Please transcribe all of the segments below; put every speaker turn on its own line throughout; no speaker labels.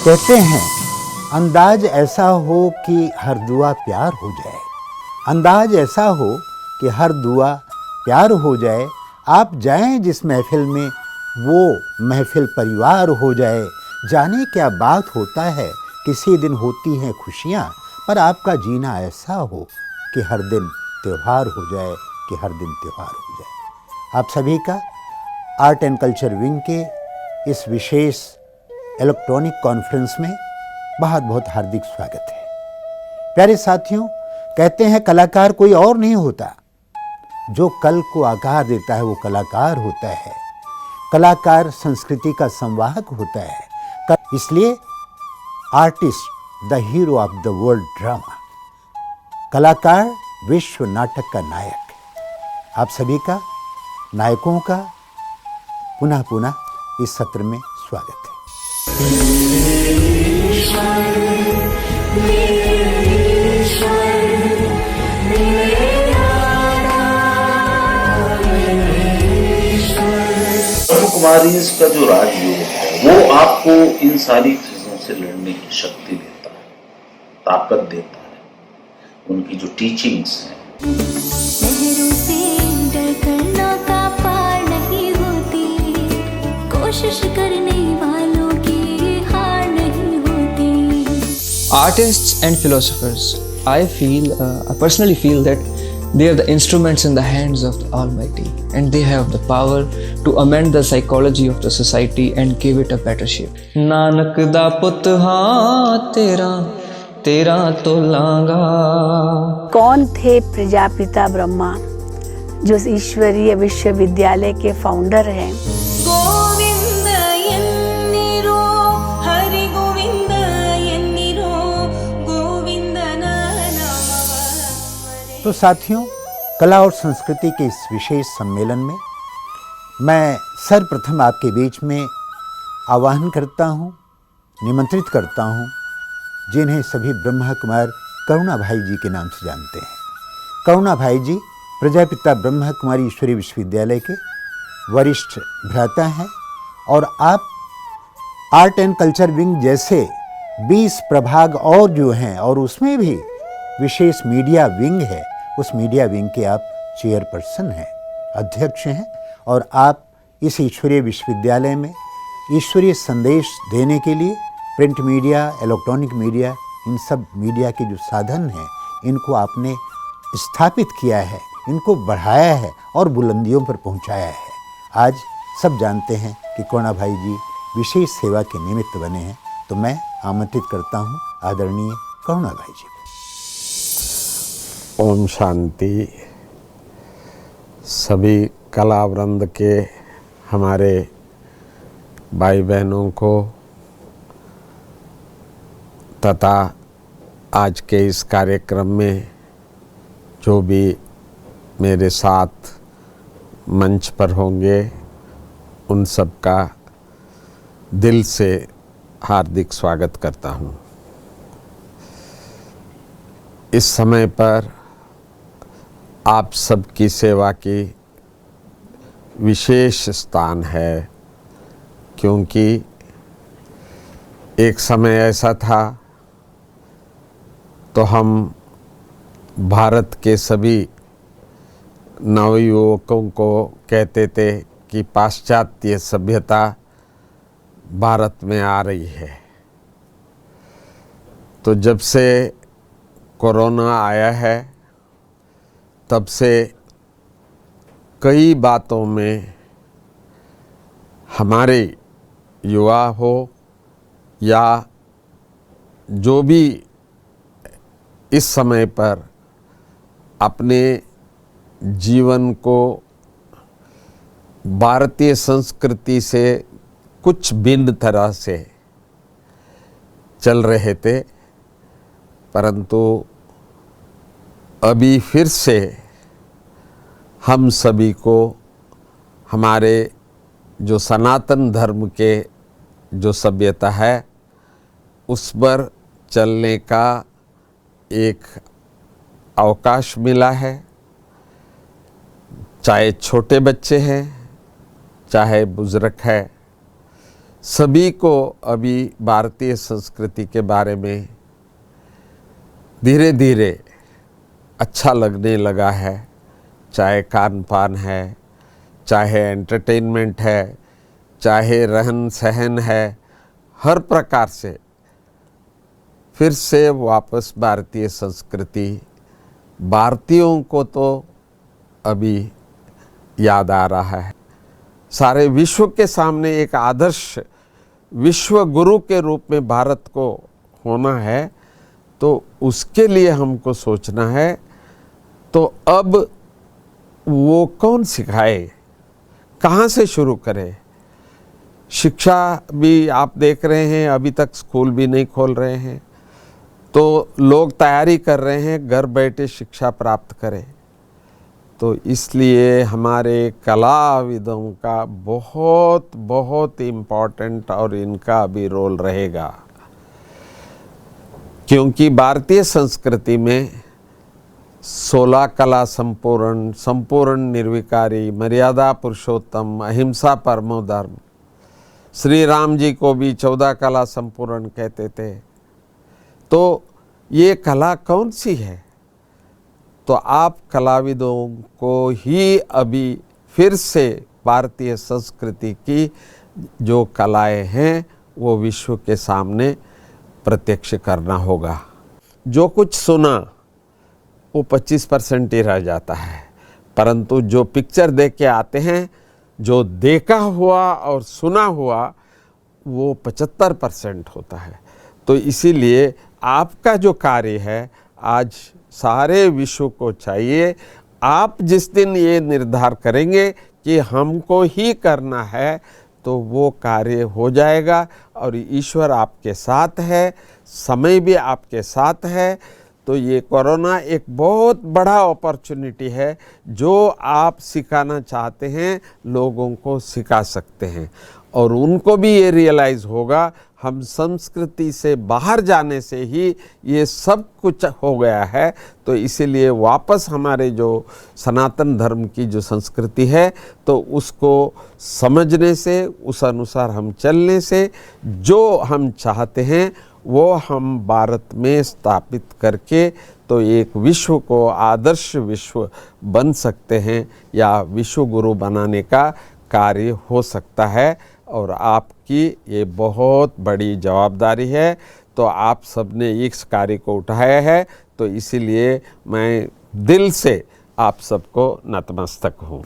कहते हैं अंदाज ऐसा हो कि हर दुआ प्यार हो जाए, अंदाज ऐसा हो कि हर दुआ प्यार हो जाए। आप जाएं जिस महफिल में वो महफिल परिवार हो जाए। जाने क्या बात होता है, किसी दिन होती हैं खुशियाँ, पर आपका जीना ऐसा हो कि हर दिन त्यौहार हो जाए, कि हर दिन त्यौहार हो जाए। आप सभी का आर्ट एंड कल्चर विंग के इस विशेष इलेक्ट्रॉनिक कॉन्फ्रेंस में बहुत बहुत हार्दिक स्वागत है। प्यारे साथियों, कहते हैं कलाकार कोई और नहीं होता, जो कल को आकार देता है वो कलाकार होता है। कलाकार संस्कृति का संवाहक होता है। इसलिए artist the hero of the world drama, कलाकार विश्व नाटक का नायक। आप सभी का, नायकों का पुनः पुनः इस सत्र में स्वागत है।
कुमारी का जो राजयोग है वो आपको इन सारी चीजों से लड़ने की शक्ति देता है, ताकत देता है। उनकी जो टीचिंग्स हैं,
लहरों से डर कर नौका पार नहीं होती, कोशिश करने वालों की हार नहीं होती।
Artists and philosophers, I personally feel that they are the instruments in the hands of the Almighty, and they have the power to amend the psychology of the society and give it a better shape. Nanak दा पुत हाँ तेरा तो लांगा।
कौन थे प्रजापिता ब्रह्मा, जो ईश्वरीय विश्वविद्यालय के फाउंडर हैं?
गोविंद यन्निरो हरि गोविंद यन्निरो गोविंद नाम।
तो साथियों, कला और संस्कृति के इस विशेष सम्मेलन में मैं सर्वप्रथम आपके बीच में आह्वान करता हूँ, निमंत्रित करता हूँ, जिन्हें सभी ब्रह्मा कुमार करुणा भाई जी के नाम से जानते हैं। करुणा भाई जी प्रजापिता ब्रह्मा कुमारी ईश्वरीय विश्वविद्यालय के वरिष्ठ भ्राता हैं, और आप आर्ट एंड कल्चर विंग जैसे 20 प्रभाग और जो हैं, और उसमें भी विशेष मीडिया विंग है, उस मीडिया विंग के आप चेयरपर्सन हैं, अध्यक्ष हैं, और आप इस ईश्वरीय विश्वविद्यालय में ईश्वरीय संदेश देने के लिए प्रिंट मीडिया, इलेक्ट्रॉनिक मीडिया, इन सब मीडिया के जो साधन हैं, इनको आपने स्थापित किया है, इनको बढ़ाया है और बुलंदियों पर पहुंचाया है। आज सब जानते हैं कि करुणा भाई जी विशेष सेवा के निमित्त बने हैं, तो मैं आमंत्रित करता हूं आदरणीय करुणा भाई जी को।
ओम शांति। सभी कलावृंद के हमारे भाई बहनों को तथा आज के इस कार्यक्रम में जो भी मेरे साथ मंच पर होंगे, उन सब का दिल से हार्दिक स्वागत करता हूँ। इस समय पर आप सबकी सेवा की विशेष स्थान है, क्योंकि एक समय ऐसा था तो हम भारत के सभी नवयुवकों को कहते थे कि पाश्चात्य सभ्यता भारत में आ रही है। तो जब से कोरोना आया है, तब से कई बातों में हमारे युवा हो या जो भी इस समय पर अपने जीवन को भारतीय संस्कृति से कुछ भिन्न तरह से चल रहे थे, परंतु अभी फिर से हम सभी को हमारे जो सनातन धर्म के जो सभ्यता है उस पर चलने का एक अवकाश मिला है। चाहे छोटे बच्चे हैं, चाहे बुजुर्ग है, सभी को अभी भारतीय संस्कृति के बारे में धीरे धीरे अच्छा लगने लगा है। चाहे खान पान है, चाहे एंटरटेनमेंट है, चाहे रहन सहन है, हर प्रकार से फिर से वापस भारतीय संस्कृति भारतीयों को तो अभी याद आ रहा है। सारे विश्व के सामने एक आदर्श विश्व गुरु के रूप में भारत को होना है, तो उसके लिए हमको सोचना है। तो अब वो कौन सिखाए, कहाँ से शुरू करे? शिक्षा भी आप देख रहे हैं, अभी तक स्कूल भी नहीं खोल रहे हैं, तो लोग तैयारी कर रहे हैं घर बैठे शिक्षा प्राप्त करें। तो इसलिए हमारे कलाविदों का बहुत बहुत इम्पोर्टेंट और इनका भी रोल रहेगा, क्योंकि भारतीय संस्कृति में 16 कला संपूर्ण, संपूर्ण निर्विकारी, मर्यादा पुरुषोत्तम, अहिंसा परमो धर्म। श्री राम जी को भी 14 कला संपूर्ण कहते थे। तो ये कला कौन सी है? तो आप कलाविदों को ही अभी फिर से भारतीय संस्कृति की जो कलाएं हैं वो विश्व के सामने प्रत्यक्ष करना होगा। जो कुछ सुना वो 25% ही रह जाता है, परंतु जो पिक्चर देख के आते हैं, जो देखा हुआ और सुना हुआ वो 75% होता है। तो इसीलिए आपका जो कार्य है आज सारे विश्व को चाहिए। आप जिस दिन ये निर्धार करेंगे कि हमको ही करना है, तो वो कार्य हो जाएगा और ईश्वर आपके साथ है, समय भी आपके साथ है। तो ये कोरोना एक बहुत बड़ा अपॉर्चुनिटी है, जो आप सिखाना चाहते हैं लोगों को सिखा सकते हैं। और उनको भी ये रियलाइज़ होगा हम संस्कृति से बाहर जाने से ही ये सब कुछ हो गया है। तो इसीलिए वापस हमारे जो सनातन धर्म की जो संस्कृति है, तो उसको समझने से, उस अनुसार हम चलने से जो हम चाहते हैं वो हम भारत में स्थापित करके तो एक विश्व को आदर्श विश्व बन सकते हैं, या विश्व गुरु बनाने का कार्य हो सकता है। और आपकी ये बहुत बड़ी जवाबदारी है। तो आप सबने इस कार्य को उठाया है, तो इसीलिए मैं दिल से आप सबको नतमस्तक हूँ।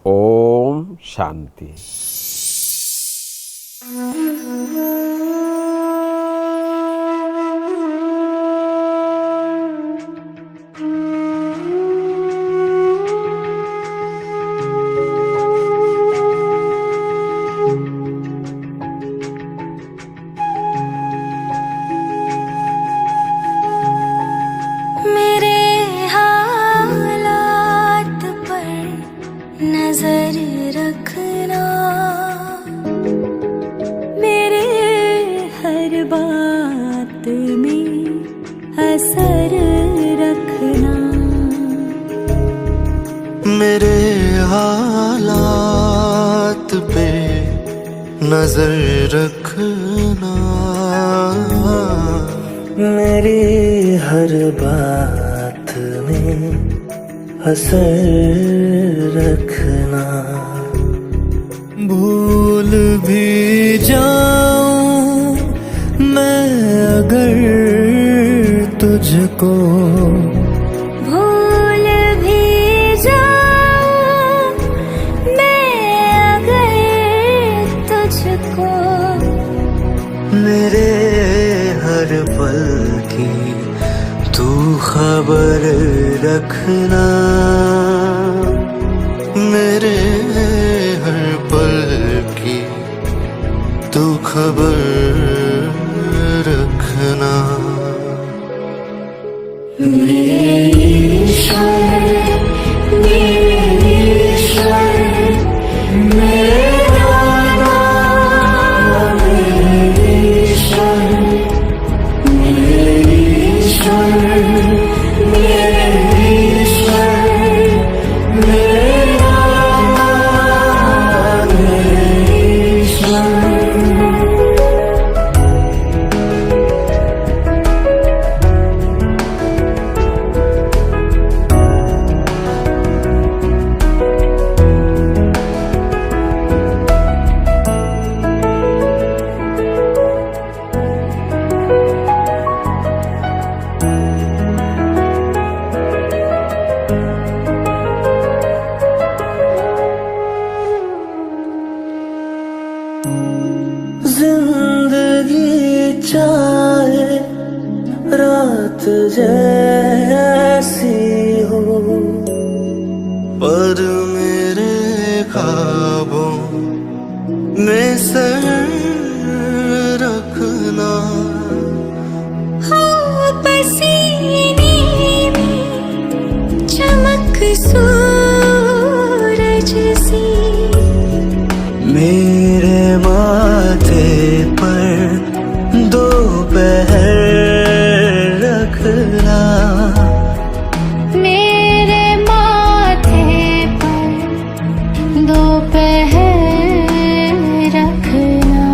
ओम शांति।
नजर रखना, मेरे हर बात में असर रखना,
मेरे हालात पे नजर रखना, मेरी हर बात में असर रखना। भूल भी जाऊं मैं अगर तुझको,
भूल भी जाऊं मैं अगर तुझको,
मेरे हर पल की तू खबर रखना, मेरे हर पल की तू खबर रखना।
मेरे ईश्वर, मेरे ईश्वर, मेरे दाता, मेरे ईश्वर, मेरे ईश्वर, मेरे ईश्वर, मेरे दाता, मेरे ईश्वर।
चाहे रात जैसी हो, पर मेरे ख्वाबों में सर रखना।
पसीने में चमक सूरज सी,
मेरे माथे पर दोपहर रखना।
मेरे माथे पर दोपहर रखना।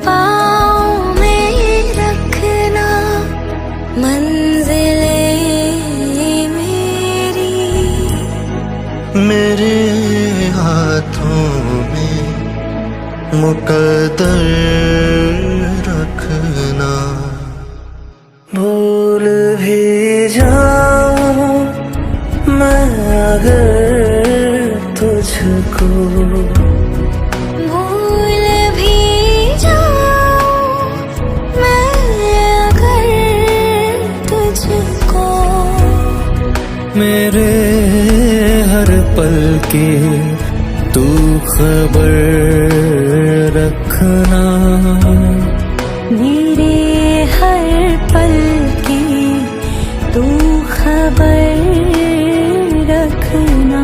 पाँव में रखना मंजिलें मेरी,
मेरे हाथों में मुकद्दर रखना। भूल भी जाऊं मैं अगर तुझको,
भूल भी जाऊं मैं अगर तुझको,
मेरे हर पल की तू खबर रखना।
मेरे हर पल की तू खबर रखना।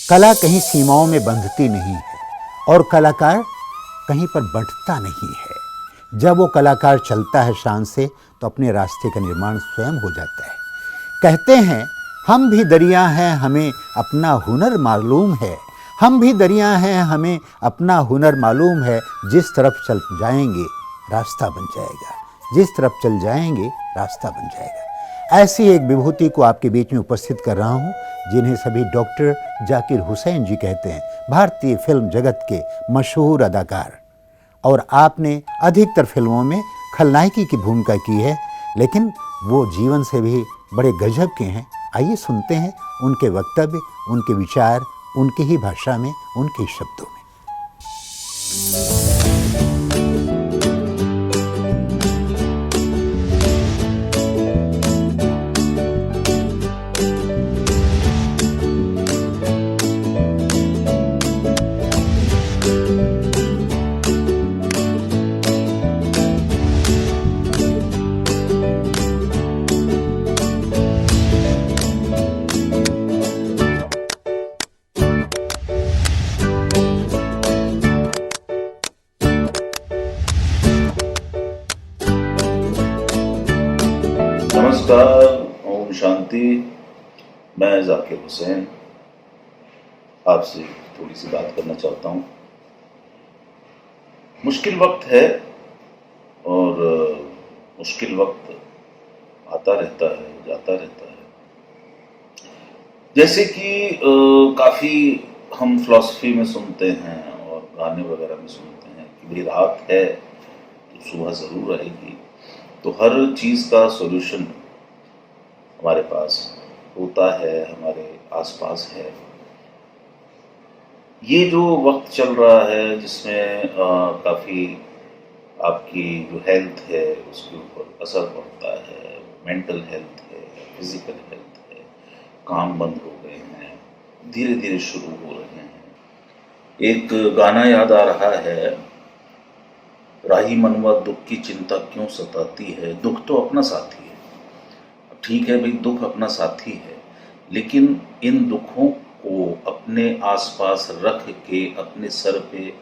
कला कहीं सीमाओं में बंधती नहीं है और कलाकार कहीं पर बंटता नहीं है। जब वो कलाकार चलता है शान से तो अपने रास्ते का निर्माण स्वयं हो जाता है। कहते हैं हम भी दरिया हैं, हमें अपना हुनर मालूम है। हम भी दरिया हैं, हमें अपना हुनर मालूम है। जिस तरफ चल जाएंगे रास्ता बन जाएगा, जिस तरफ चल जाएंगे रास्ता बन जाएगा। ऐसी एक विभूति को आपके बीच में उपस्थित कर रहा हूँ, जिन्हें सभी डॉक्टर जाकिर हुसैन जी कहते हैं। भारतीय फिल्म जगत के मशहूर अदाकार, और आपने अधिकतर फिल्मों में खलनायकी की भूमिका की है, लेकिन वो जीवन से भी बड़े गजब के हैं। आइए सुनते हैं उनके वक्तव्य, उनके विचार, उनकी ही भाषा में, उनके ही शब्दों में।
नमस्कार, ओम शांति। मैं जाकिर हुसैन आपसे थोड़ी सी बात करना चाहता हूँ। मुश्किल वक्त है और मुश्किल वक्त आता रहता है, जाता रहता है। जैसे कि काफ़ी हम फिलॉसफी में सुनते हैं और गाने वगैरह में सुनते हैं कि भाई रात है तो सुबह ज़रूर आएगी। तो हर चीज़ का सॉल्यूशन हमारे पास होता है, हमारे आसपास है। ये जो वक्त चल रहा है जिसमें काफ़ी आपकी जो हेल्थ है उसके ऊपर असर पड़ता है, मेंटल हेल्थ है, फिजिकल हेल्थ है, काम बंद हो गए हैं, धीरे धीरे शुरू हो रहे हैं। एक गाना याद आ रहा है, राही मनवा दुख की चिंता क्यों सताती है, दुख तो अपना साथी है। ठीक है भाई, दुख अपना साथी है, लेकिन इन दुखों को अपने आसपास रख के अपने सर पे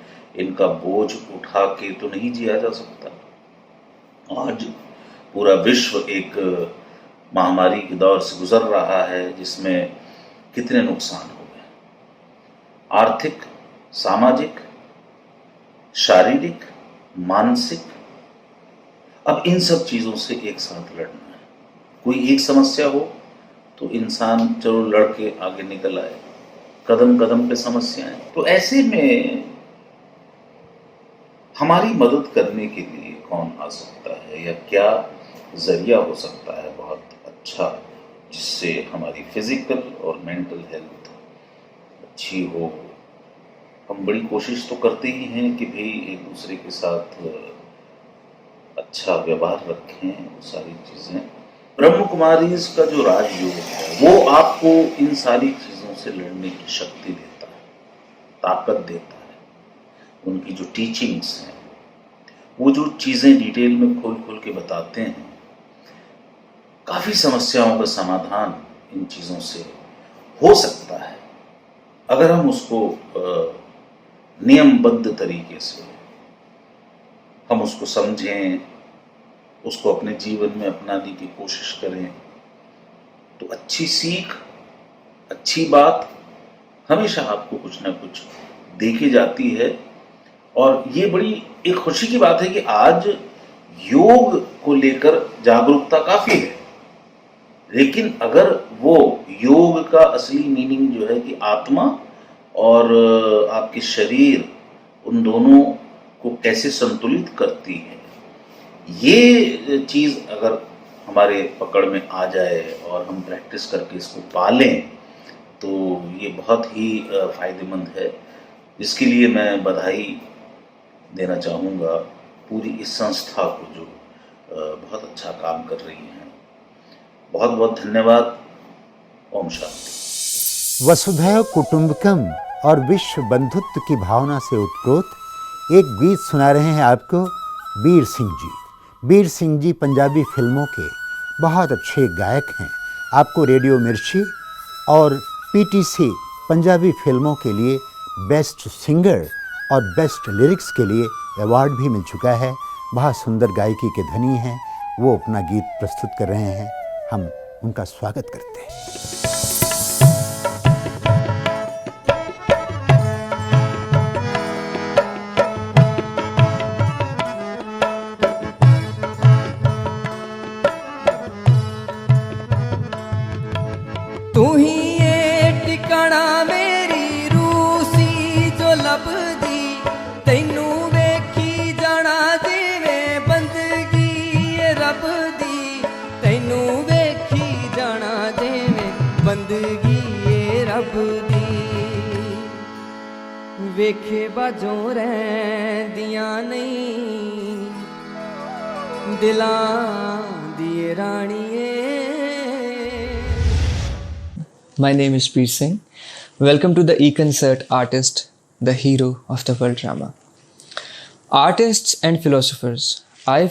इनका बोझ उठा के तो नहीं जिया जा सकता। आज पूरा विश्व एक महामारी के दौर से गुजर रहा है जिसमें कितने नुकसान हो गए, आर्थिक, सामाजिक, शारीरिक, मानसिक। अब इन सब चीज़ों से एक साथ लड़ना है। कोई एक समस्या हो तो इंसान चलो लड़ के आगे निकल आए, कदम कदम पे समस्याएं। तो ऐसे में हमारी मदद करने के लिए कौन आ सकता है या क्या ज़रिया हो सकता है बहुत अच्छा, जिससे हमारी फिजिकल और मेंटल हेल्थ अच्छी हो। हम बड़ी कोशिश तो करते ही हैं कि भाई एक दूसरे के साथ अच्छा व्यवहार रखें, वो सारी चीज़ें। ब्रह्म कुमारीज का जो राजयोग है वो आपको इन सारी चीज़ों से लड़ने की शक्ति देता है, ताकत देता है। उनकी जो टीचिंग्स हैं, वो जो चीज़ें डिटेल में खोल खोल के बताते हैं, काफ़ी समस्याओं का समाधान इन चीज़ों से हो सकता है अगर हम उसको नियमबद्ध तरीके से हम उसको समझें, उसको अपने जीवन में अपनाने की कोशिश करें। तो अच्छी सीख, अच्छी बात हमेशा आपको कुछ ना कुछ देखी जाती है। और ये बड़ी एक खुशी की बात है कि आज योग को लेकर जागरूकता काफ़ी है, लेकिन अगर वो योग का असली मीनिंग जो है कि आत्मा और आपके शरीर, उन दोनों को कैसे संतुलित करती है, ये चीज़ अगर हमारे पकड़ में आ जाए और हम प्रैक्टिस करके इसको पालें तो ये बहुत ही फ़ायदेमंद है। इसके लिए मैं बधाई देना चाहूँगा पूरी इस संस्था को जो बहुत अच्छा काम कर रही हैं। बहुत बहुत धन्यवाद। ओम शांति।
वसुधैव कुटुंबकम और विश्व बंधुत्व की भावना से उत्प्रोत एक गीत सुना रहे हैं आपको बीर सिंह जी। बीर सिंह जी पंजाबी फिल्मों के बहुत अच्छे गायक हैं। आपको रेडियो मिर्ची और पीटीसी पंजाबी फिल्मों के लिए बेस्ट सिंगर और बेस्ट लिरिक्स के लिए अवार्ड भी मिल चुका है। बहुत सुंदर गायकी के धनी हैं, वो अपना गीत प्रस्तुत कर रहे हैं। हम उनका स्वागत करते हैं।
तू ही ये टिकाणा मेरी रूसी जो लभदी, तैनू वेखी जाना जिवें बंदगी ये रब दी। तैनू वेखी जाना जिवें बंदगी ये रब दी। वेखे बाजों रहिंदियां नहीं दिलां दी राणीए।
My name is Preet Singh. Welcome to the E-Concert Artist, the Hero of the World Drama. Artists and philosophers, I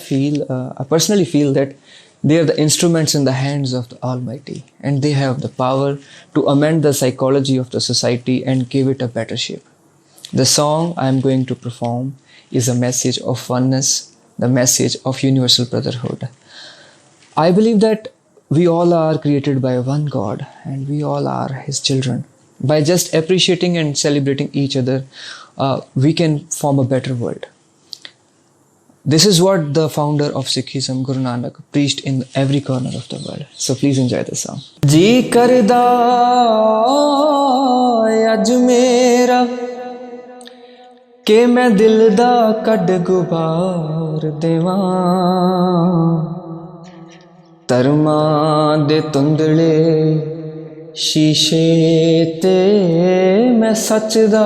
personally feel that they are the instruments in the hands of the Almighty, and they have the power to amend the psychology of the society and give it a better shape. The song I am going to perform is a message of oneness, the message of universal brotherhood. I believe that we all are created by one God and we all are His children. By just appreciating and celebrating each other, we can form a better world. This is what the founder of Sikhism, Guru Nanak, preached in every corner of the world. So please enjoy the song.
जी करदा अज मेरा के मैं दिल दा कड गुबार देवां। धर्मां दे तुंदले शीशे ते मैं सच दा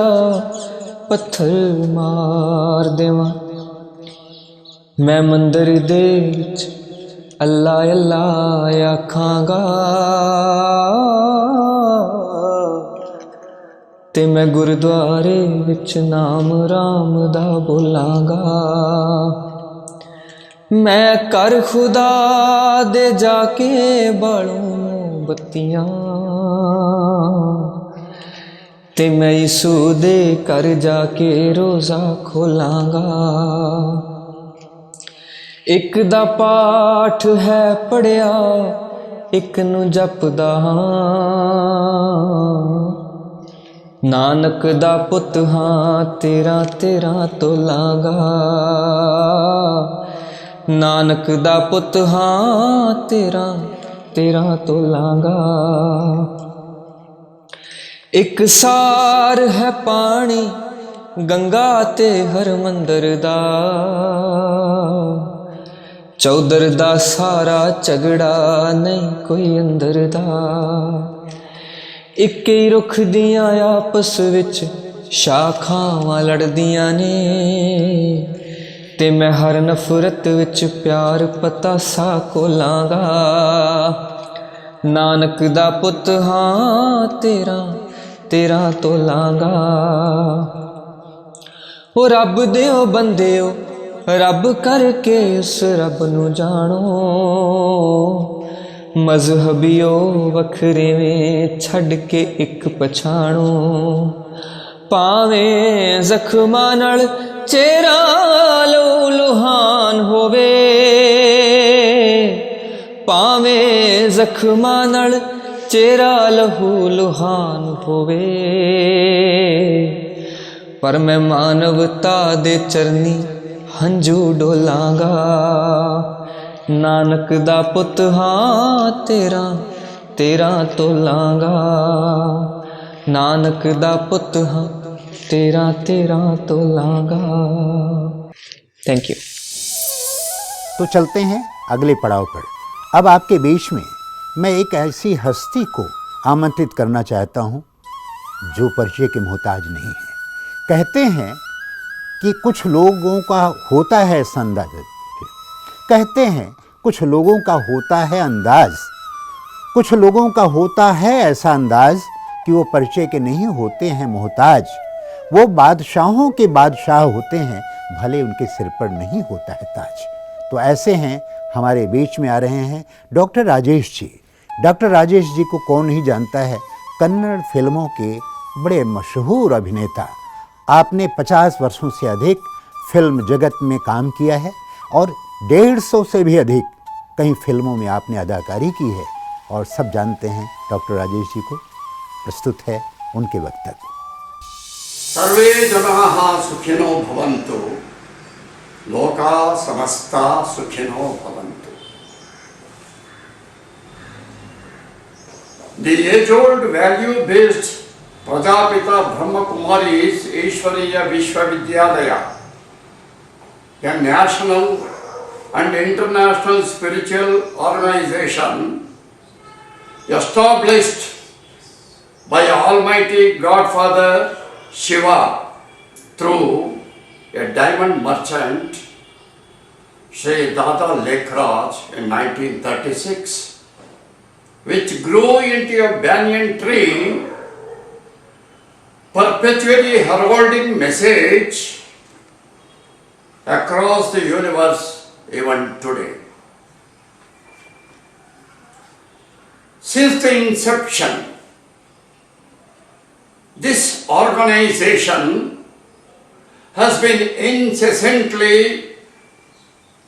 पत्थर मार देवां। मैं मंदिर दे विच अल्लाह अल्लाह आखांगा ते मैं गुरुद्वारे विच नाम राम दा बोलांगा। मैं कर खुदा दे जाके बालूं बत्तियां ते मैं यीशु दे कर जाके रोज़ा खोलांगा। एक दा पाठ है पढ़िया एक नू जपदा हां, नानक दा पुत हां तेरा तेरा तोलांगा। नानक दा पुत हां तेरा तेरा तोलांगा। एक सार है पानी गंगा ते हरमंदर दा, चौधर दा सारा झगड़ा नहीं कोई अंदर दा। इक ही रुख दियां आपस विच शाखावां लड़दियां ने, ते मैं हर नफरत विच प्यार पतासा खोलांगा। नानक दा पुत हां तेरा तेरा तोलांगा। ओ रब देओ बंदेओ रब करके उस रब नू जानो, मजहबियो वखरेवें छड़ के एक पछाणो। भावें जख्मां नाल चेहरा लहू लुहान होवे, भावें जख्मां नाल चेहरा लहू लुहान होवे, पर मैं मानवता दे चरनी हंजू डोलांगा। नानक दा पुत हां तेरा तेरा तोलांगा। नानक दा पुत हां तेरा तेरा तोलांगा। Thank you.
तो चलते हैं अगले पड़ाव पर। अब आपके बीच में मैं एक ऐसी हस्ती को आमंत्रित करना चाहता हूं जो परिचय के मोहताज नहीं है। कहते हैं कि कुछ लोगों का होता है ऐसा अंदाज, कहते हैं कुछ लोगों का होता है अंदाज, कुछ लोगों का होता है ऐसा अंदाज कि वो परिचय के नहीं होते हैं मोहताज। वो बादशाहों के बादशाह होते हैं, भले उनके सिर पर नहीं होता है ताज। तो ऐसे हैं हमारे बीच में आ रहे हैं डॉक्टर राजेश जी। डॉक्टर राजेश जी को कौन नहीं जानता है, कन्नड़ फिल्मों के बड़े मशहूर अभिनेता। आपने 50 वर्षों से अधिक फिल्म जगत में काम किया है और 150 से भी अधिक कई फिल्मों में आपने अदाकारी की है और सब जानते हैं डॉक्टर राजेश जी को। प्रस्तुत है उनके वक्तव्य।
सर्वे जनाः सुखिनो भवन्तु, लोका समस्ता सुखिनो भवन्तु। The age-old value-based Prajapita Brahma Kumari's Ishwariya Vishwavidyalaya, a national and international spiritual organization established by Almighty Godfather Shiva through a diamond merchant, Sri Dada Lekhraj, in 1936, which grew into a banyan tree, perpetually heralding message across the universe even today. Since the inception, this organization has been incessantly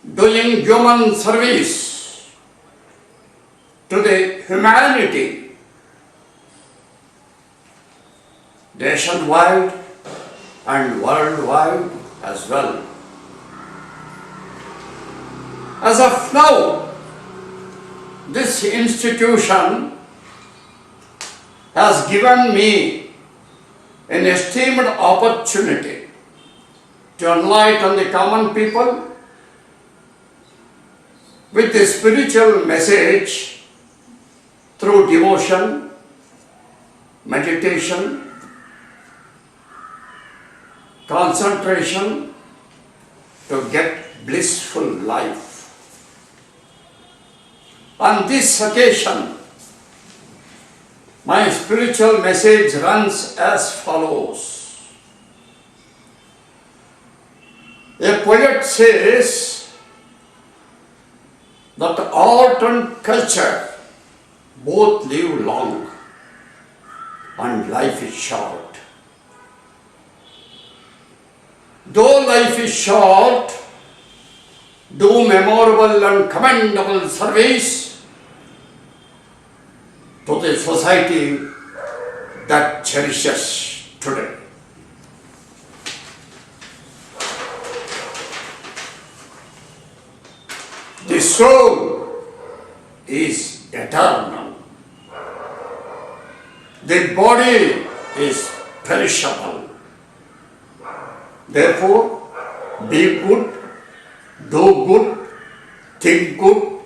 doing human service to the humanity nationwide and worldwide as well. As of now, this institution has given me an esteemed opportunity to enlighten the common people with the spiritual message through devotion, meditation, concentration, to get blissful life. On this occasion, my spiritual message runs as follows. A poet says that art and culture both live long and life is short. Though life is short, do memorable and commendable service to the society that cherishes today. The soul is eternal. The body is perishable. Therefore, be good, do good, think good,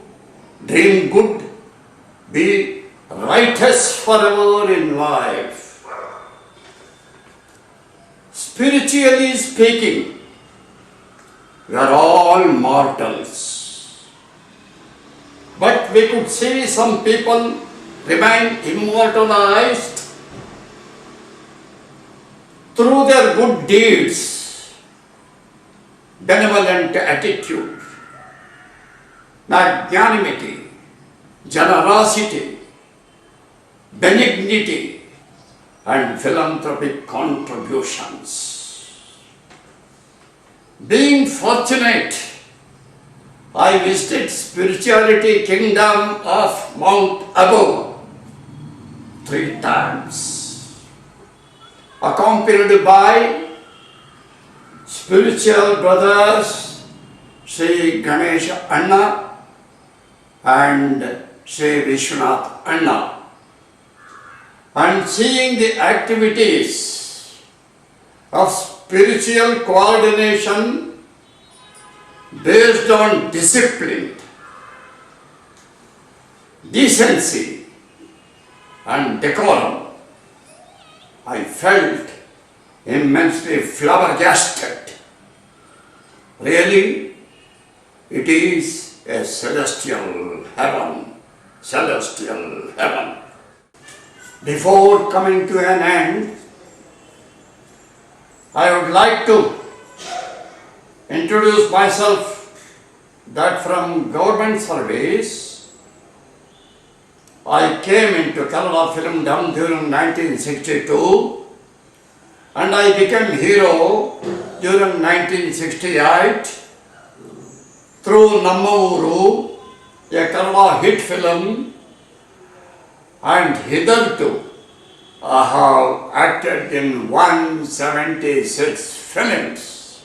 dream good, be righteous forever in life. Spiritually speaking, we are all mortals. But we could see some people remain immortalized through their good deeds, benevolent attitude, magnanimity, generosity, benignity, and philanthropic contributions. Being fortunate, I visited Spirituality Kingdom of Mount Abu 3 times, accompanied by spiritual brothers Sri Ganesh Anna and Sri Vishwanath Anna, and seeing the activities of spiritual coordination based on discipline, decency, and decorum, I felt immensely flabbergasted. Really, it is a celestial heaven, celestial heaven. Before coming to an end, I would like to introduce myself that from government service, I came into Kerala Filmdom during 1962 and I became hero during 1968 through Nammavuru, a Kerala hit film, and hitherto I have acted in 176 films,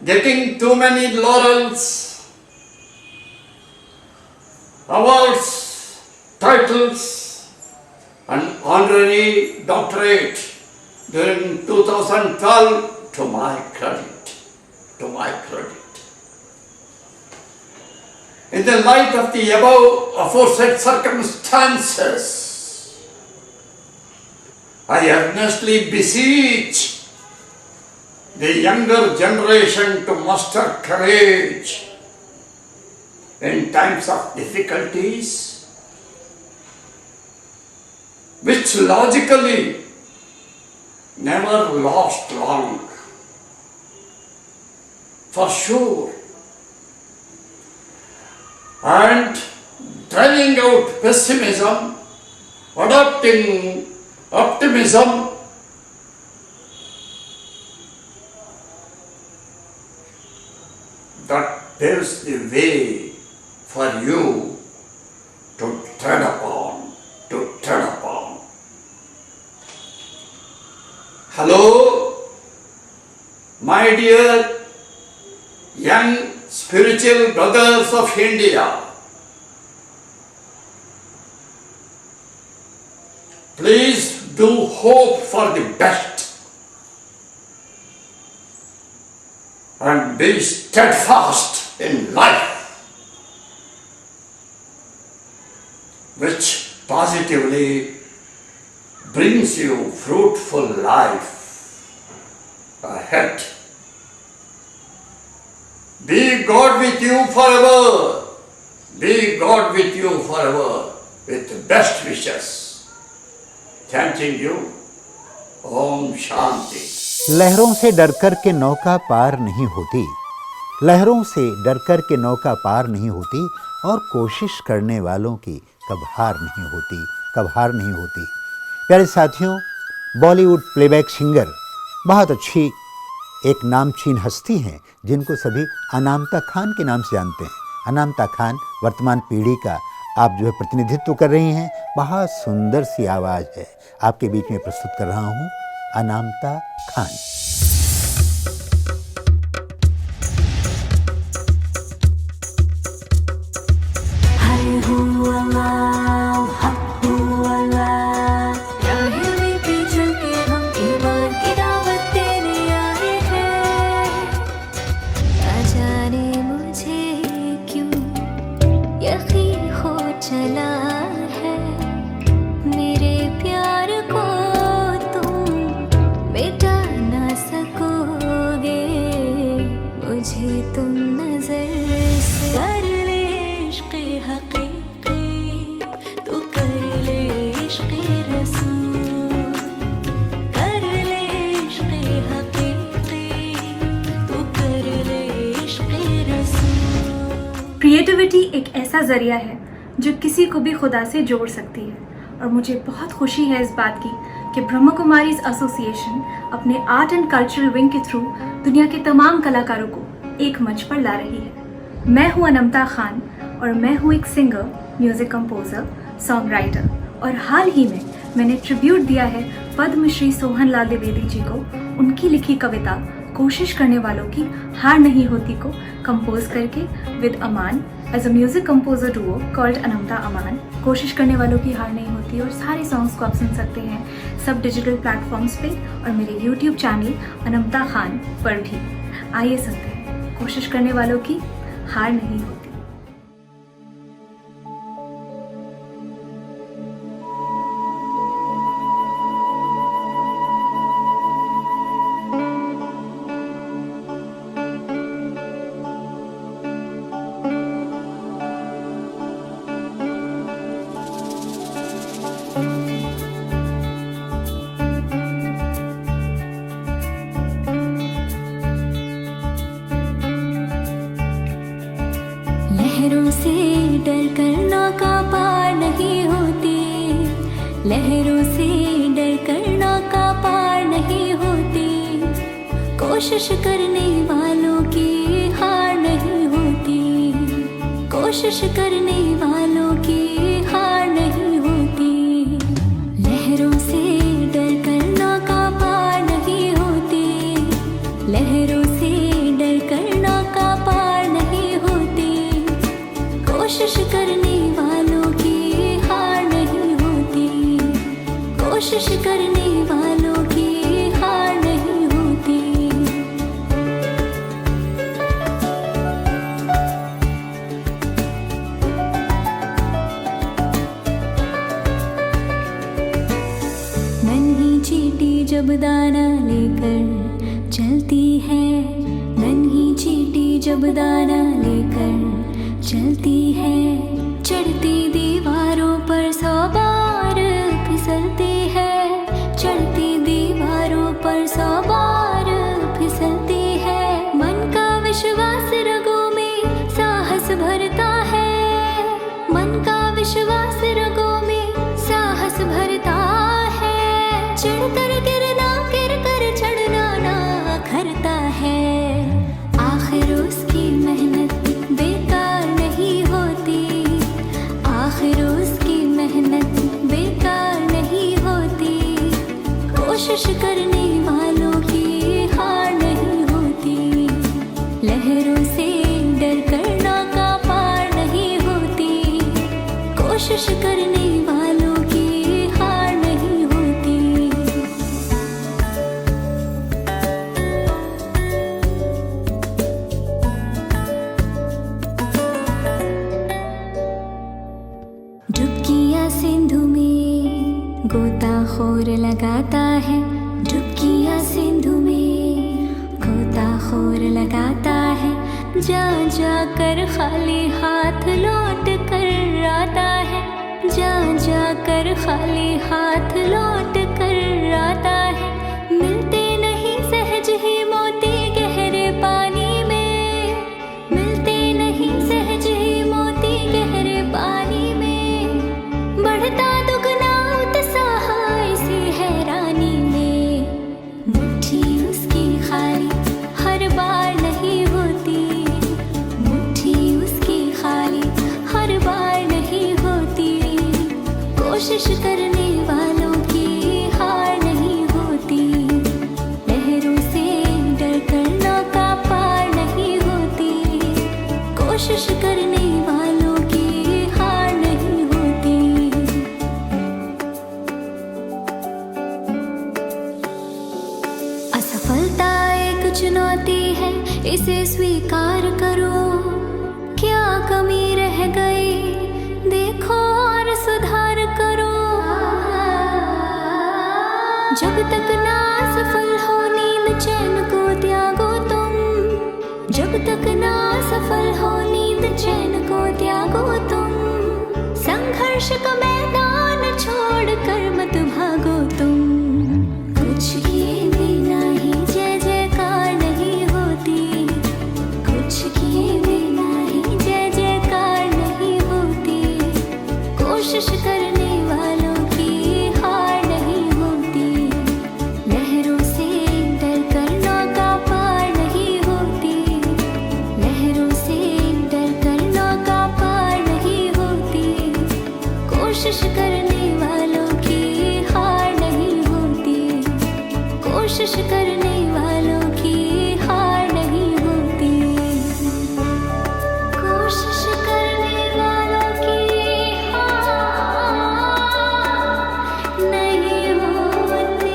getting too many laurels, awards, titles, and honorary doctorate during 2012 to my credit, In the light of the above aforesaid circumstances, I earnestly beseech the younger generation to muster courage in times of difficulties, which logically never last long. For sure. And driving out pessimism, adopting optimism, that paves the way for you to tread upon, Hello, my dear young spiritual brothers of India. Please do hope for the best and be steadfast in life, which positively brings you fruitful life ahead. Be God with you forever. Be God with you forever. With the best wishes. Thanking you. Om Shanti.
लहरों से डरकर के नौका पार नहीं होती, लहरों से डरकर के नौका पार नहीं होती, और कोशिश करने वालों की कब हार नहीं होती, कब हार नहीं होती। प्यारे साथियों, बॉलीवुड प्लेबैक सिंगर बहुत अच्छी एक नामचीन हस्ती हैं जिनको सभी अनामिका खान के नाम से जानते हैं। अनामिका खान वर्तमान पीढ़ी का आप जो है प्रतिनिधित्व कर रही हैं। बहुत सुंदर सी आवाज़ है, आपके बीच में प्रस्तुत कर रहा हूँ अनामिका खान।
क्रिएटिविटी एक ऐसा ज़रिया है जो किसी को भी खुदा से जोड़ सकती है, और मुझे बहुत खुशी है इस बात की कि ब्रह्मा कुमारीज एसोसिएशन अपने आर्ट एंड कल्चरल विंग के थ्रू दुनिया के तमाम कलाकारों को एक मंच पर ला रही है। मैं हूँ अनामिका खान और मैं हूँ एक singer, music composer, song writer, और हाल ही में मैंने ट्रिब्यूट दिया है पद्मश्री सोहन लाल द्विवेदी जी को उनकी लिखी कविता कोशिश करने वालों की हार नहीं होती को कंपोज करके with Aman as a music composer duo called Anamika Aman. कोशिश करने वालों की हार नहीं होती, और सारे सॉन्ग्स को आप सुन सकते हैं सब डिजिटल प्लेटफॉर्म्स पे और मेरे यूट्यूब चैनल अनामिका खान पर भी। आइए सुनते हैं कोशिश करने वालों की हार नहीं होती।
लहरों से डर कर नौका पार नहीं होती, लहरों से डर कर नौका पार नहीं होती, कोशिश करने वालों की हार नहीं होती, कोशिश करने वालों की हार नहीं होती। लहरों से डर कर नौका पार नहीं होती, लहरों से डर कर नौका पार नहीं होती, कोशिश करने वालों की हार नहीं होती, कोशिश करने वालों की हार नहीं होती। नन्ही चींटी जब दाना लेकर चलती है, नन्ही चींटी जब दाना लेकर चलती है, चढ़ती दीवारों पर 100 बार फिसलती है, चढ़ती दीवारों पर 100 बार फिसलती है। मन का विश्वास रगों में साहस भरता है, मन का विश्वास रगों में साहस भरता है, चढ़कर गिरना गिर कर चढ़ना ना खरता है। आखिर उसकी मेहनत बेकार नहीं होती, आखिर उसकी मेहनत बेकार नहीं होती, कोशिश करने वालों की हार नहीं होती। लहरों से डर कर नौका पार नहीं होती, कोशिश करने वालों की हार नहीं होती। डुबकियाँ सिंधु में गोताखोर लगाता है, डुबकियाँ सिंधु में गोताखोर लगाता है, जा जा कर खाली हाथ लौट कर आता है, जा जा कर खाली हाथ लौट कर आता है। मिलते नहीं सहज ही मोती गहरे पानी में, मिलते नहीं सहज ही मोती गहरे पानी में। बढ़ता दुगना उत्साह इसी हैरानी में, मुट्ठी उसकी खाली हर बार नहीं होती, मुट्ठी उसकी खाली हर बार नहीं होती। कोशिश करने वालों की हार नहीं होती, लहरों से डर कर नौका पार नहीं होती। कोशिश करने वालों की हार नहीं होती। असफलता एक चुनौती है, इसे स्वीकार करो। क्या कमी रह गई देखो और सुधार करो। जब तक ना सफल हो नींद चैन को त्यागो तुम, जब तक ना सफल हो नींद चैन को त्यागो तुम। संघर्ष का मैदान छोड़ कर मत भागो तुम। कुछ किए बिना ही जय जयकार नहीं होती, कुछ किए बिना ही जय जयकार नहीं होती। कोशिश करने वालों की हार नहीं होती, लहरों से डर कर नौका पार नहीं होती, लहरों से डर कर नौका पार नहीं होती। कोशिश करने वालों की हार नहीं होती, कोशिश करने वालों की हार नहीं होती, कोशिश करने वालों की हार नहीं होती।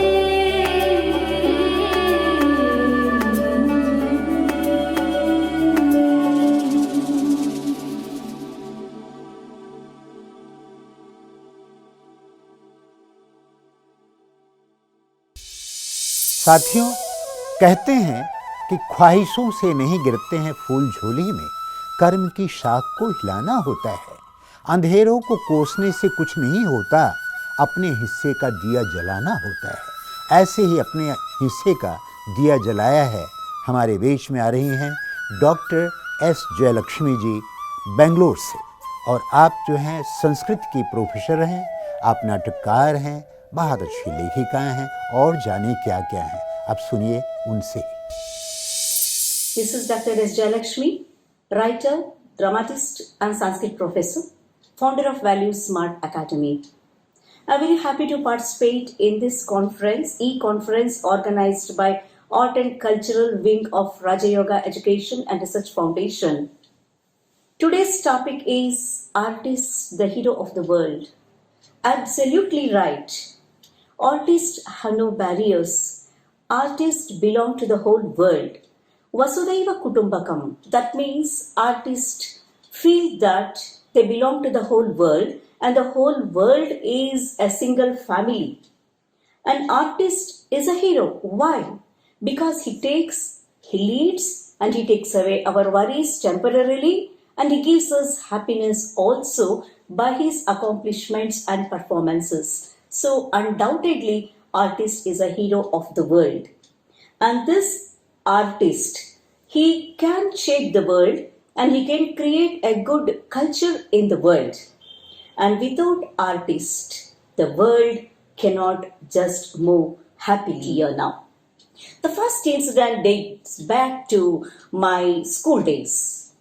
साथियों, कहते हैं कि ख्वाहिशों से नहीं गिरते हैं फूल झोली में, कर्म की शाख को हिलाना होता है। अंधेरों को कोसने से कुछ नहीं होता, अपने हिस्से का दिया जलाना होता है। ऐसे ही अपने हिस्से का दिया जलाया है। हमारे बीच में आ रही हैं डॉक्टर एस जयलक्ष्मी जी बेंगलोर से, और आप जो हैं संस्कृत की प्रोफेसर हैं, आप नाटककार हैं, बहुत अच्छी लेखिका हैं, और जाने क्या क्या हैं। अब सुनिए उनसे।
This is Dr. S. Jayalakshmi, writer, dramatist and Sanskrit professor, founder of Value Smart Academy. I'm very happy to participate in this conference, e-conference organized by Art and Cultural Wing of Raja Yoga Education and Research Foundation. Today's topic is Artists, the Hero of the World. Absolutely right. Artists have no barriers. Artists belong to the whole world. Vasudhaiva Kutumbakam. That means artists feel that they belong to the whole world and the whole world is a single family. An artist is a hero. Why? Because he leads and he takes away our worries temporarily, and he gives us happiness also by his accomplishments and performances. So undoubtedly, artist is a hero of the world. And this artist, he can shape the world and he can create a good culture in the world. And without artist, the world cannot just move happily here now. The first incident dates back to my school days.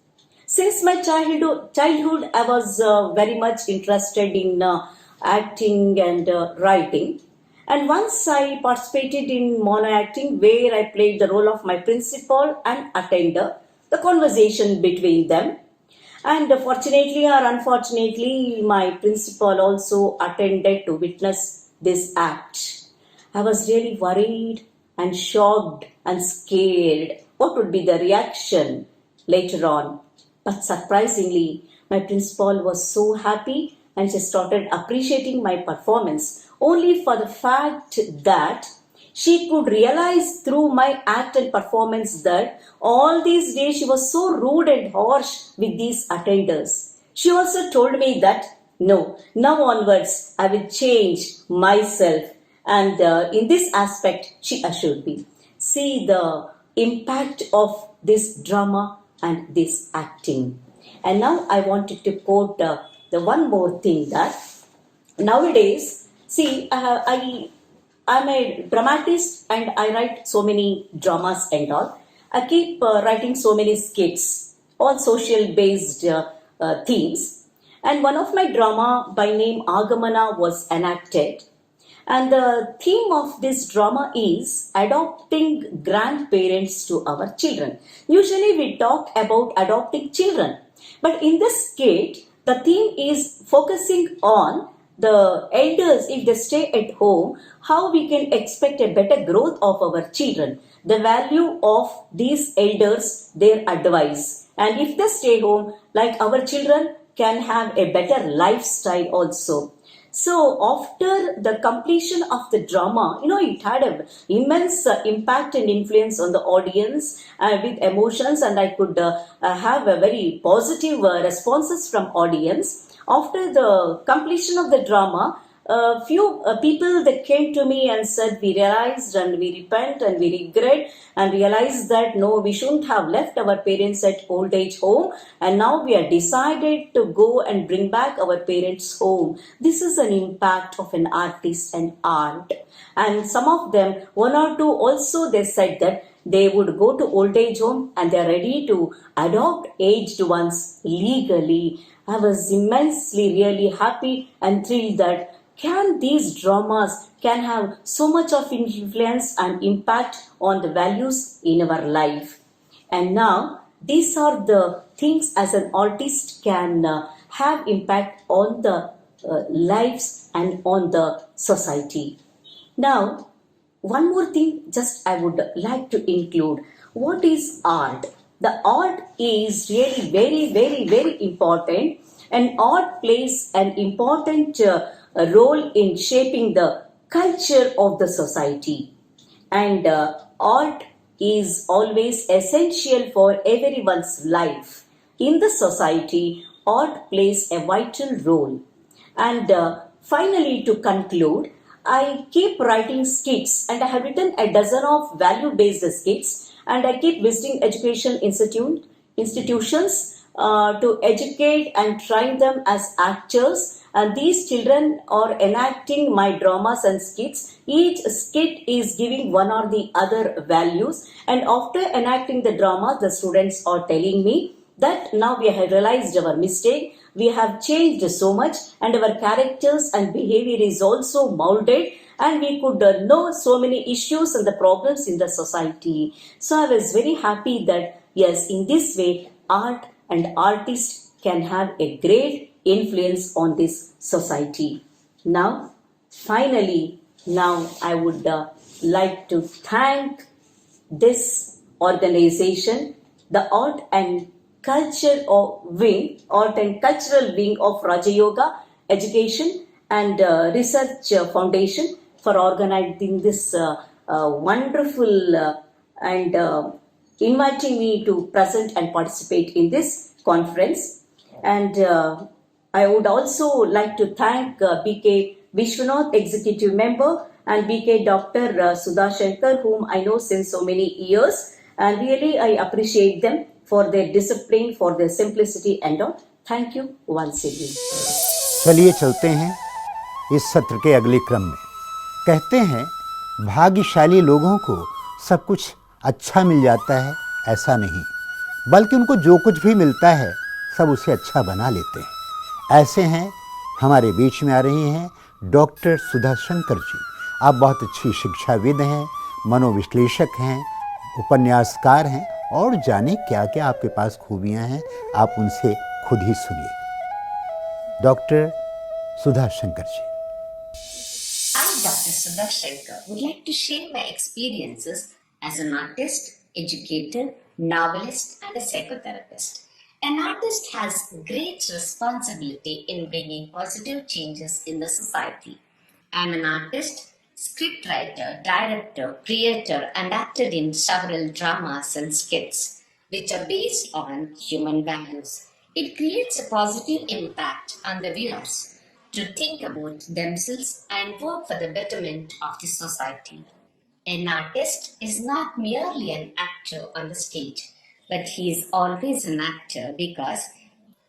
Since my childhood, I was very much interested in acting and writing. And once I participated in mono acting, where I played the role of my principal and attender, the conversation between them. And fortunately or unfortunately, my principal also attended to witness this act. I was really worried and shocked and scared. What would be the reaction later on? But surprisingly, my principal was so happy and she started appreciating my performance only for the fact that She could realize through my act and performance that all these days she was so rude and harsh with these attenders. She also told me that no, now onwards I will change myself, and in this aspect she assured me. See the impact of this drama and this acting. And now I wanted to quote the one more thing that nowadays, see, I'm a dramatist and I write so many dramas and all. I keep writing so many skits, all social based themes. And one of my drama by name Agamana was enacted. And the theme of this drama is adopting grandparents to our children. Usually we talk about adopting children. But in this skit, the theme is focusing on the elders, if they stay at home, how we can expect a better growth of our children, the value of these elders, their advice, and if they stay home, like our children can have a better lifestyle also. So after the completion of the drama, it had an immense impact and influence on the audience with emotions, and I could have a very positive responses from audience. After the completion of the drama, a few people that came to me and said, we realized and we repent and we regret and realized that no, we shouldn't have left our parents at old age home, and now we are decided to go and bring back our parents home. This is an impact of an artist and art. And some of them, one or two also, they said that they would go to old age home and they are ready to adopt aged ones legally. I was immensely really happy and thrilled that these dramas can have so much of influence and impact on the values in our life. And now these are the things as an artist can have impact on the lives and on the society. Now, one more thing just I would like to include. What is art? The art is really very, very, very important, and art plays an important role in shaping the culture of the society. And art is always essential for everyone's life. In the society, art plays a vital role. And finally, to conclude, I keep writing skits, and I have written a dozen of value-based skits, and I keep visiting education institutions to educate and train them as actors. And these children are enacting my dramas and skits. Each skit is giving one or the other values. And after enacting the drama, the students are telling me that now we have realized our mistake. We have changed so much, and our characters and behavior is also molded, and we could know so many issues and the problems in the society. So I was very happy that yes, in this way, art and artists can have a great influence on this society. Now, finally, I would like to thank this organization, the Art and Cultural Wing of Raja Yoga Education and Research Foundation for organizing this wonderful and inviting me to present and participate in this conference. And I would also like to thank BK Vishwanath, Executive Member, and BK Dr. Sudha Shankar, whom I know since so many years. And really, I appreciate them for their discipline, for their simplicity and all. Thank you once again.
चलिए चलते हैं इस सत्र के अगले क्रम में। कहते हैं भाग्यशाली लोगों को सब कुछ अच्छा मिल जाता है, ऐसा नहीं, बल्कि उनको जो कुछ भी मिलता है सब उसे अच्छा बना लेते हैं। ऐसे हैं हमारे बीच में आ रही हैं डॉक्टर सुधा शंकर जी। आप बहुत अच्छी शिक्षाविद हैं, मनोविश्लेषक हैं, उपन्यासकार हैं, और जाने क्या क्या आपके पास खूबियां हैं, आप उनसे खुद ही सुनिए। Doctor Sudha Shankar ji.
I, Dr. Sudha Shankar, would like to share my experiences as an artist, educator, novelist, and a psychotherapist. An artist has great responsibility in bringing positive changes in the society. I am an artist Scriptwriter, director, creator, and acted in several dramas and skits which are based on human values. It creates a positive impact on the viewers to think about themselves and work for the betterment of the society. An artist is not merely an actor on the stage, but he is always an actor because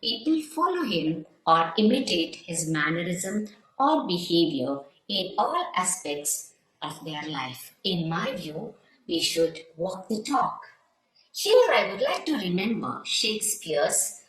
people follow him or imitate his mannerism or behavior in all aspects of their life. In my view, we should walk the talk. Here I would like to remember Shakespeare's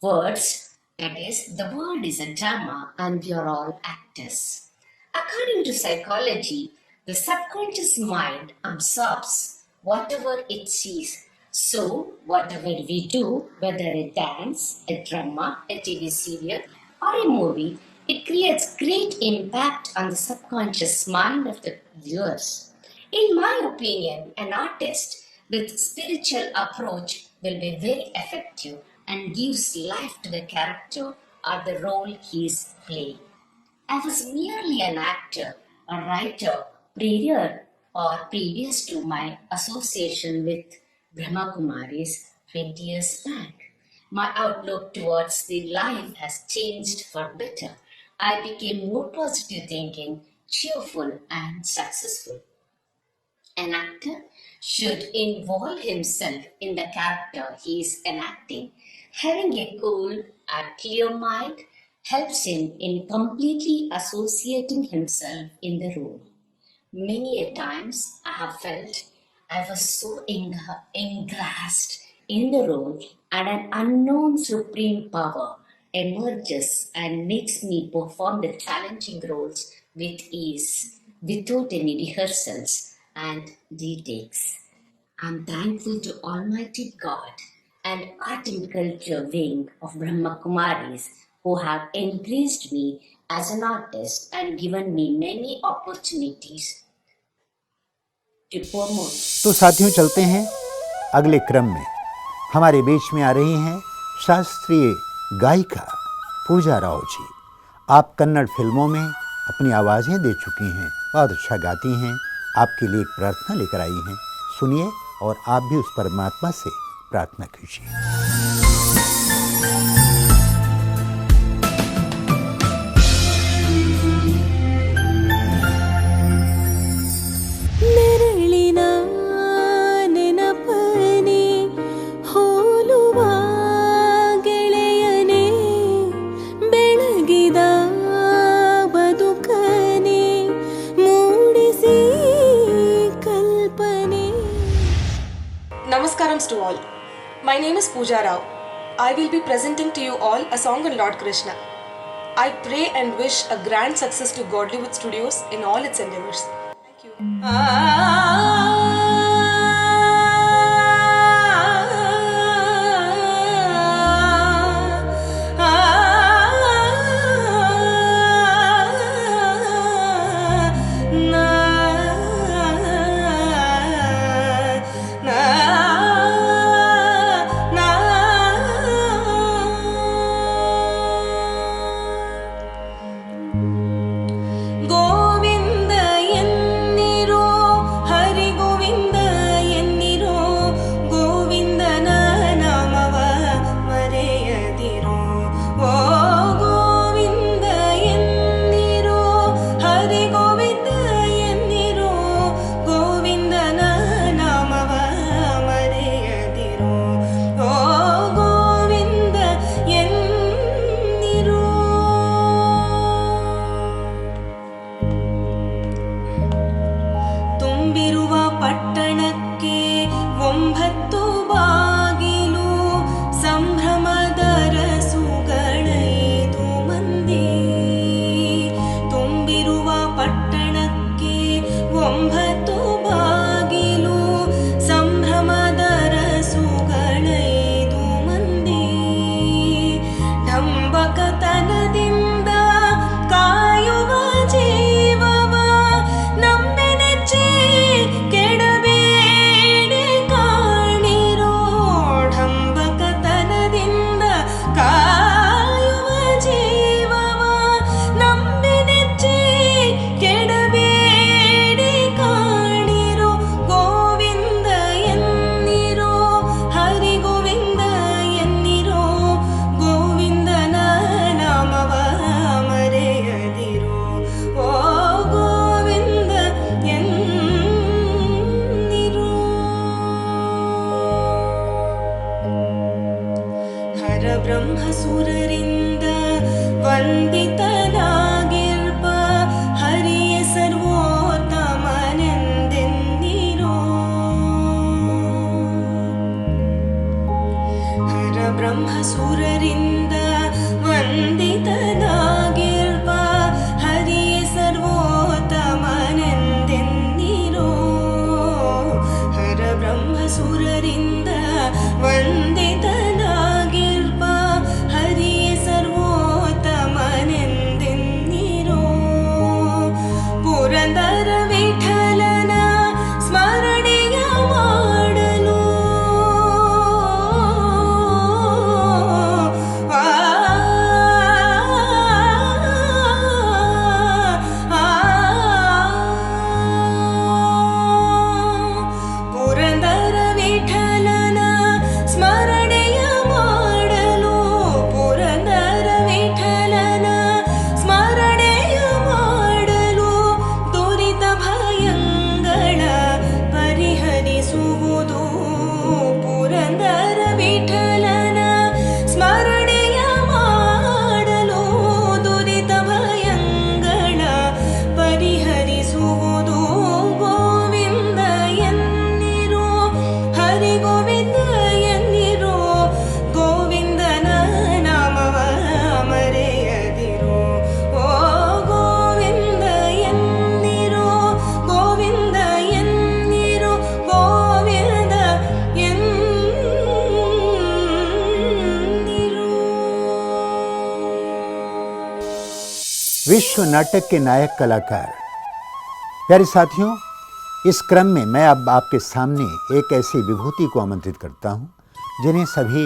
words, that is, the world is a drama and we are all actors. According to psychology, the subconscious mind absorbs whatever it sees. So, whatever we do, whether a dance, a drama, a TV serial, or a movie, it creates great impact on the subconscious mind of the viewers. In my opinion, an artist with spiritual approach will be very effective and gives life to the character or the role he is playing. I was merely an actor, a writer, prior or previous to my association with Brahma Kumaris 20 years back. My outlook towards the life has changed for better. I became more positive thinking, cheerful and successful. An actor should involve himself in the character he is enacting. Having a cool and clear mind helps him in completely associating himself in the role. Many a times I have felt I was so engrossed in the role and an unknown supreme power emerges and makes me perform the challenging roles with ease, without any rehearsals and retakes. I'm thankful to Almighty God and Art and Culture Wing of Brahma Kumaris who have encouraged me as an artist and given me many opportunities to promote.
तो साथियों चलते हैं अगले क्रम में। हमारे बीच में आ रही हैं शास्त्रीय गायिका पूजा राव जी। आप कन्नड़ फिल्मों में अपनी आवाज़ें दे चुकी हैं, बहुत अच्छा गाती हैं। आपके लिए एक प्रार्थना लेकर आई हैं, सुनिए और आप भी उस परमात्मा से प्रार्थना कीजिए।
Namaskaram to all. My name is Pooja Rao. I will be presenting to you all a song on Lord Krishna. I pray and wish a grand success to Godlywood Studios in all its endeavors. Thank you. Govinda Yenniro Hari ಹರ ಬ್ರಹ್ಮ ಸುರರಿಂದ ವಂದಿತನಾಗಿರ್ಪ ಹರಿಯ ಸರ್ವೋತ್ತಮನೆಂದೆನ್ನಿರೋ. ಹರ ಬ್ರಹ್ಮ ಸುರರಿಂದ ವಂದಿತನಾಗಿರ್ಪ ಹರಿಯ ಸರ್ವೋತ್ತಮನೆಂದೆನ್ನಿರೋ. ಹರ ಬ್ರಹ್ಮ ಸುರರಿಂದ ವಂದಿತನಾಗಿರ್ಪ ಹರಿಯ ಸರ್ವೋತ್ತಮನೆಂದೆನ್ನಿರೋ. ಪುರಂದರ ವಿಠಲನ ಸ್ಮರಣೆಯ ಮಾಡಲು ಪುರಂದರ ವಿಠಲನ ಸ್ಮರಣೆಯ ಮಾಡಲು ಪುರಂದರ ವಿಠಲನ ಸ್ಮರಣೆಯ ಮಾಡಲು ದುರಿತ ಭಯಂಗಳ ಪರಿಹರಿಸುವುದು. ಪುರಂದರ ವಿಠಲನ ಸ್ಮರಣೆಯ ಮಾಡಲು ದುರಿತ ಭಯಂಗಳ ಪರಿಹರಿಸುವುದು. ಗೋವಿಂದ ಎನ್ನಿರೋ ಹರಿ ಗೋವಿಂದ ಎನ್ನಿರೋ. ಗೋವಿಂದನ ನಾಮವ ಮರೆಯದಿರೋ. ಓ ಗೋವಿಂದ ಎನ್ನಿರೋ ಗೋವಿಂದ ಎನ್ನಿರೋ. ಗೋವಿಂದ ಎನ್ನಿರೋ.
विश्व नाटक के नायक कलाकार। प्यारे साथियों, इस क्रम में मैं अब आपके सामने एक ऐसी विभूति को आमंत्रित करता हूं जिन्हें सभी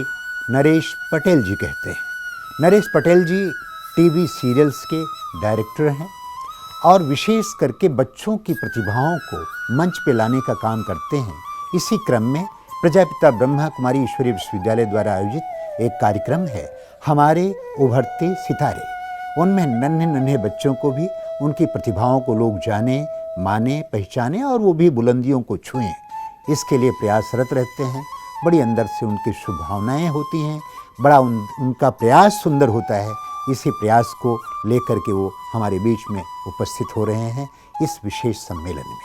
नरेश पटेल जी कहते हैं। नरेश पटेल जी टीवी सीरियल्स के डायरेक्टर हैं और विशेष करके बच्चों की प्रतिभाओं को मंच पे लाने का काम करते हैं। इसी क्रम में प्रजापिता ब्रह्मा कुमारी ईश्वरीय विश्वविद्यालय द्वारा आयोजित एक कार्यक्रम है हमारे उभरते सितारे। उनमें नन्हे नन्हे बच्चों को भी उनकी प्रतिभाओं को लोग जाने, माने, पहचाने और वो भी बुलंदियों को छुएं, इसके लिए प्रयासरत रहते हैं। बड़ी अंदर से उनकी शुभ भावनाएँ होती हैं, बड़ा उनका प्रयास सुंदर होता है। इसी प्रयास को लेकर के वो हमारे बीच में उपस्थित हो रहे हैं इस विशेष सम्मेलन में।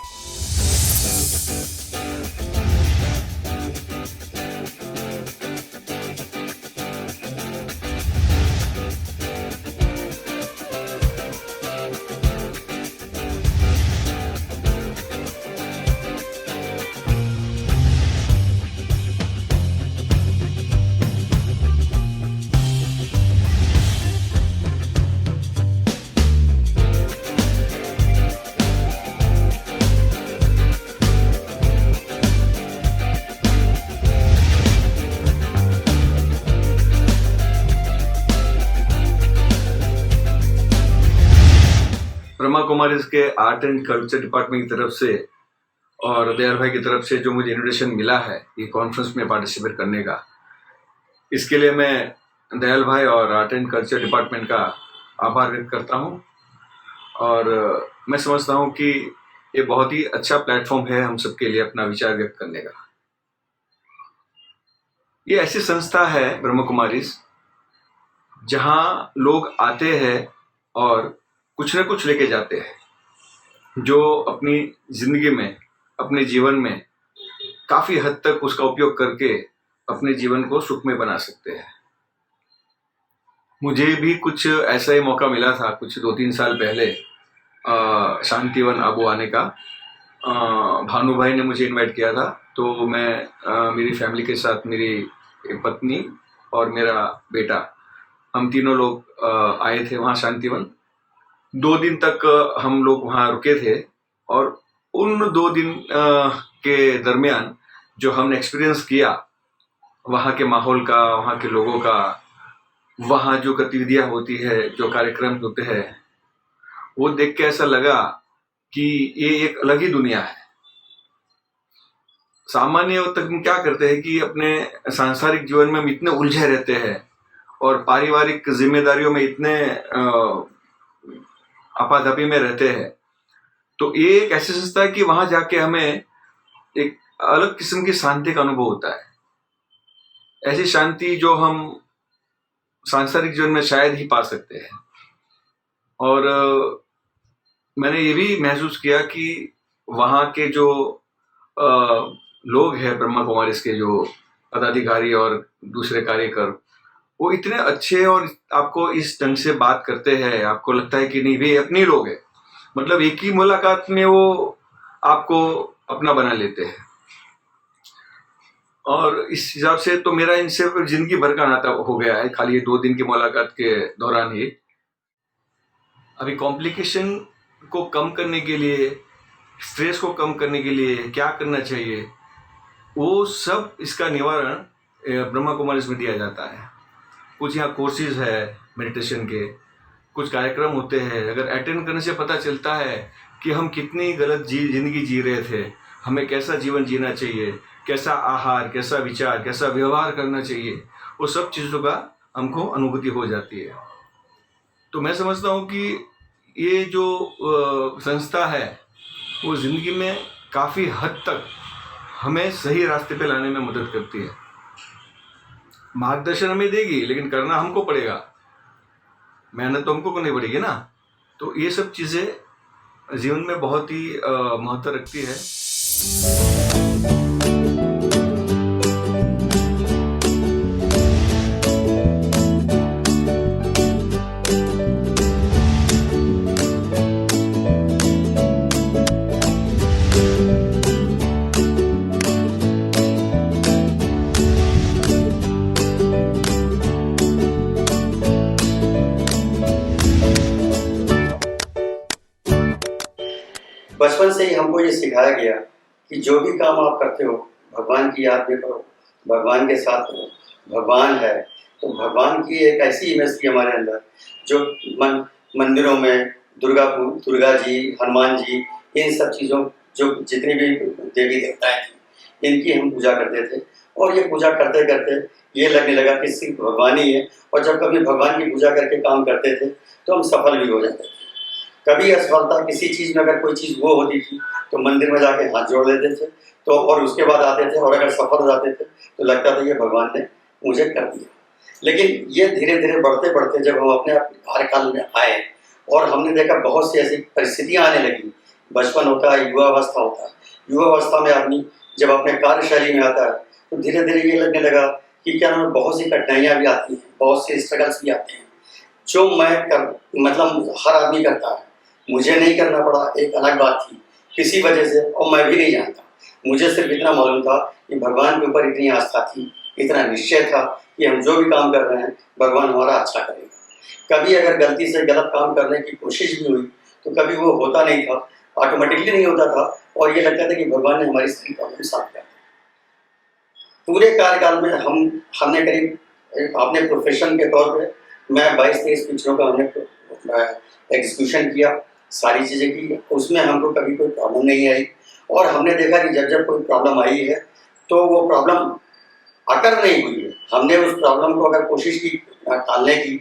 ब्रह्मा कुमारीज के आर्ट एंड कल्चर डिपार्टमेंट की तरफ से और दयाल भाई की तरफ से जो मुझे इन्विटेशन मिला है ये कॉन्फ्रेंस में पार्टिसिपेट करने का, इसके लिए मैं दयाल भाई और आर्ट एंड कल्चर डिपार्टमेंट का आभार व्यक्त करता हूँ। और मैं समझता हूँ कि ये बहुत ही अच्छा प्लेटफॉर्म है हम सबके लिए अपना विचार व्यक्त करने का। ये ऐसी संस्था है ब्रह्मा कुमारीज जहाँ लोग आते हैं और कुछ न कुछ लेके जाते हैं जो अपनी जिंदगी में, अपने जीवन में काफ़ी हद तक उसका उपयोग करके अपने जीवन को सुखमय बना सकते हैं। मुझे भी कुछ ऐसा ही मौका मिला था कुछ 2-3 साल पहले शांतिवन आबू आने का। भानु भाई ने मुझे इनवाइट किया था, तो मैं मेरी फैमिली के साथ, मेरी पत्नी और मेरा बेटा, हम तीनों लोग आए थे वहाँ शांतिवन। 2 दिन तक हम लोग वहाँ रुके थे और उन 2 दिन के दरमियान जो हमने एक्सपीरियंस किया वहाँ के माहौल का, वहाँ के लोगों का, वहाँ जो गतिविधियाँ होती है, जो कार्यक्रम होते हैं, वो देख के ऐसा लगा कि ये एक अलग ही दुनिया है। सामान्य तक हम क्या करते हैं कि अपने सांसारिक जीवन में हम इतने उलझे रहते हैं और पारिवारिक जिम्मेदारियों में इतने आपाधापी में रहते हैं। तो ये एक ऐसी संस्था है कि वहां जाके हमें एक अलग किस्म की शांति का अनुभव होता है। ऐसी शांति जो हम सांसारिक जीवन में शायद ही पा सकते हैं। और मैंने ये भी महसूस किया कि वहाँ के जो लोग हैं ब्रह्मा कुमारी के जो पदाधिकारी और दूसरे कार्यकर, वो इतने अच्छे और आपको इस ढंग से बात करते हैं, आपको लगता है कि नहीं वे अपने लोग हैं। मतलब एक ही मुलाकात में वो आपको अपना बना लेते हैं। और इस हिसाब से तो मेरा इनसे जिंदगी भर का नाता हो गया है, खाली ये 2 दिन की मुलाकात के दौरान ही। अभी कॉम्प्लिकेशन को कम करने के लिए, स्ट्रेस को कम करने के लिए क्या करना चाहिए, वो सब इसका निवारण ब्रह्मा कुमारीज में दिया जाता है। कुछ यहाँ कोर्सेज है मेडिटेशन के, कुछ कार्यक्रम होते हैं। अगर अटेंड करने से पता चलता है कि हम कितनी गलत जिंदगी जी रहे थे, हमें कैसा जीवन जीना चाहिए, कैसा आहार, कैसा विचार, कैसा व्यवहार करना चाहिए, वो सब चीज़ों का हमको अनुभूति हो जाती है। तो मैं समझता हूँ कि ये जो संस्था है वो ज़िंदगी में काफ़ी हद तक हमें सही रास्ते पे लाने में मदद करती है। मार्गदर्शन हमें देगी, लेकिन करना हमको पड़ेगा, मेहनत तो हमको करनी पड़ेगी ना। तो ये सब चीज़ें जीवन में बहुत ही महत्व रखती है।
बचपन से ही हमको ये सिखाया गया कि जो भी काम आप करते हो भगवान की याद में करो, भगवान के साथ करो। भगवान है तो भगवान की एक ऐसी इमेज थी हमारे अंदर, जो मंदिरों में दुर्गा जी, हनुमान जी, इन सब चीज़ों, जो जितनी भी देवी देवताएं थी, इनकी हम पूजा करते थे। और ये पूजा करते करते ये लगने लगा कि सिर्फ भगवान ही है। और जब कभी भगवान की पूजा करके काम करते थे तो हम सफल भी हो जाते थे। कभी असफलता किसी चीज़ में, अगर कोई चीज़ वो होती थी तो मंदिर में जाके हाथ जोड़ लेते थे, तो और उसके बाद आते थे, और अगर सफल हो जाते थे तो लगता था ये भगवान ने मुझे कर दिया। लेकिन ये धीरे धीरे बढ़ते बढ़ते जब हम अपने कार्यकाल में आए और हमने देखा बहुत सी ऐसी परिस्थितियाँ आने लगी। बचपन होता है, युवावस्था होता है। युवावस्था में आदमी जब अपने कार्यशैली में आता है तो धीरे धीरे ये लगने लगा कि क्या नाम, बहुत सी कठिनाइयाँ भी आती हैं, बहुत से स्ट्रगल्स भी आते हैं, जो मतलब हर आदमी करता है। मुझे नहीं करना पड़ा, एक अलग बात थी किसी वजह से, और मैं भी नहीं जानता। मुझे सिर्फ इतना मालूम था कि भगवान के ऊपर इतनी आस्था थी, इतना निश्चय था कि हम जो भी काम कर रहे हैं भगवान हमारा अच्छा करेगा। कभी अगर गलती से गलत काम करने की कोशिश भी हुई तो कभी वो होता नहीं था, ऑटोमेटिकली नहीं होता था, और ये लगता था कि भगवान ने हमारी सारी प्रॉब्लम सॉल्व कर दी। पूरे कार्यकाल में हमने करीब अपने प्रोफेशन के तौर पे मैं 22-23 पिक्चरों का हमने एग्जीक्यूशन किया, सारी चीज़ें की। उसमें हमको कभी कोई प्रॉब्लम नहीं आई। और हमने देखा कि जब जब कोई प्रॉब्लम आई है तो वो प्रॉब्लम अकर नहीं हुई है। हमने उस प्रॉब्लम को अगर कोशिश की टालने की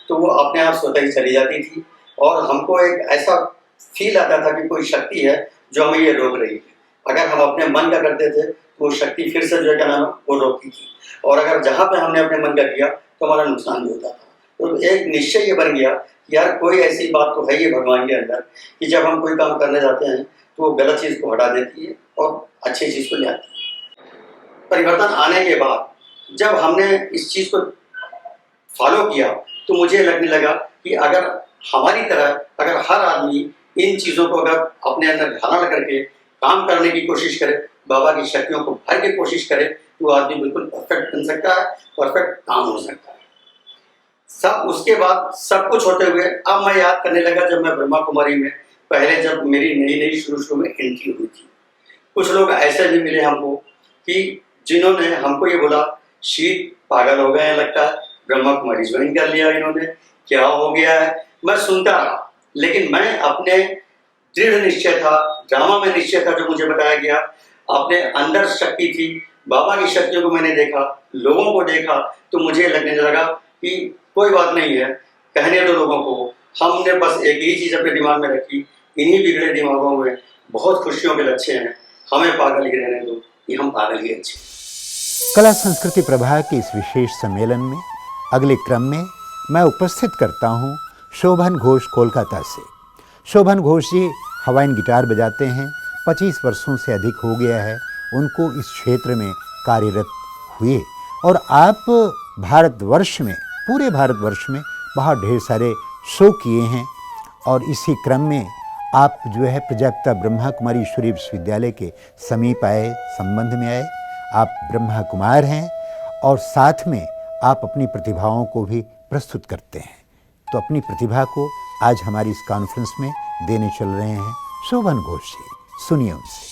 तो वो अपने आप स्वतः ही चली जाती थी, और हमको एक ऐसा फील आता था कि कोई शक्ति है जो हमें ये रोक रही है। अगर हम अपने मन का करते थे तो वो शक्ति फिर से जो है क्या नाम वो रोकती थी, और अगर जहाँ पे हमने अपने मन का किया तो हमारा नुकसान भी होता था। तो एक निश्चय ये बन गया कि यार कोई ऐसी बात तो है ही भगवान के अंदर कि जब हम कोई काम करने जाते हैं तो वो गलत चीज़ को हटा देती है और अच्छी चीज़ को ले आती है। परिवर्तन आने के बाद जब हमने इस चीज़ को फॉलो किया तो मुझे लगने लगा कि अगर हमारी तरह अगर हर आदमी इन चीज़ों को अगर अपने अंदर धारण करके काम करने की कोशिश करे, बाबा की शक्तियों को भर के कोशिश करे, तो आदमी बिल्कुल परफेक्ट बन सकता है, परफेक्ट काम हो सकता है। सब उसके बाद सब कुछ होते हुए अब मैं याद करने लगा जब मैं ब्रह्मा कुमारी में पहले जब मेरी नई शुरू में एंट्री हुई थी, कुछ लोग ऐसे भी मिले हमको कि जिन्होंने हमको ये बोला, शीत पागल हो गए हैं लगता है, ब्रह्मा कुमारी ज्वाइन कर लिया इन्होंने, क्या हो गया है। मैं सुनता रहा, लेकिन मैं अपने दृढ़ निश्चय था, ड्रामा में निश्चय था जो मुझे बताया गया, अपने अंदर शक्ति थी, बाबा की शक्तियों को मैंने देखा, लोगों को देखा, तो मुझे लगने लगा कि कोई बात नहीं है, कहने दो लोगों को। हमने बस एक ही चीज़ अपने दिमाग में रखी, इन्हीं बिगड़े दिमागों में बहुत खुशियों के लक्ष्य हैं, हमें पागल ही रहने दो कि हम पागल ही अच्छे।
कला संस्कृति प्रभा के इस विशेष सम्मेलन में अगले क्रम में मैं उपस्थित करता हूँ शोभन घोष कोलकाता से। शोभन घोष जी हवाइन गिटार बजाते हैं, 25 वर्षों से अधिक हो गया है उनको इस क्षेत्र में कार्यरत हुए, और आप भारतवर्ष में, पूरे भारतवर्ष में बहुत ढेर सारे शो किए हैं। और इसी क्रम में आप जो है प्रजापिता ब्रह्मा कुमारी ईश्वरीय विश्वविद्यालय के समीप आए, संबंध में आए। आप ब्रह्मा कुमार हैं और साथ में आप अपनी प्रतिभाओं को भी प्रस्तुत करते हैं। तो अपनी प्रतिभा को आज हमारी इस कॉन्फ्रेंस में देने चल रहे हैं शोभन घोष जी, सुनिए उनसे।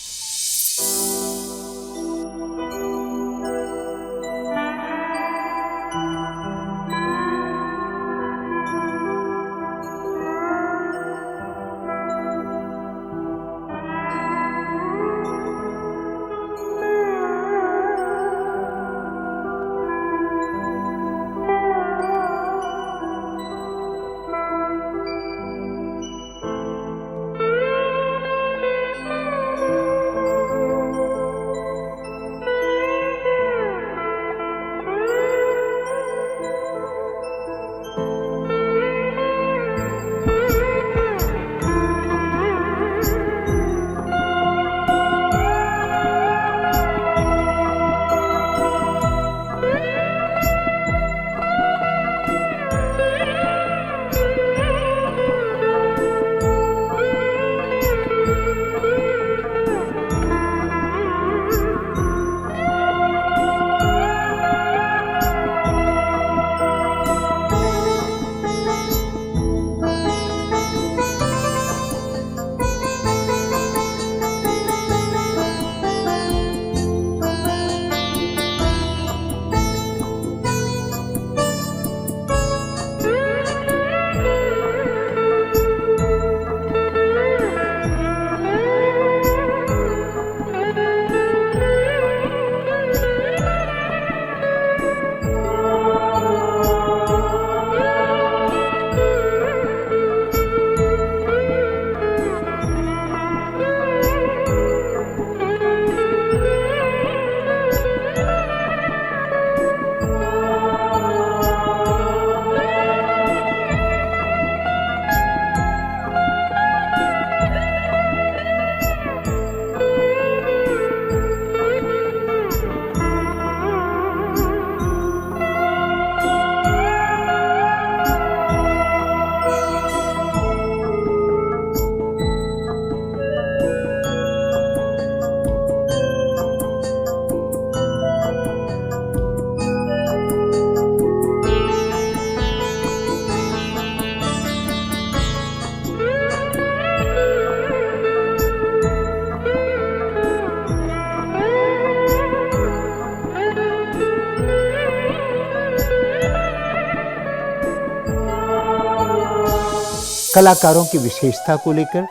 कलाकारों की विशेषता को लेकर,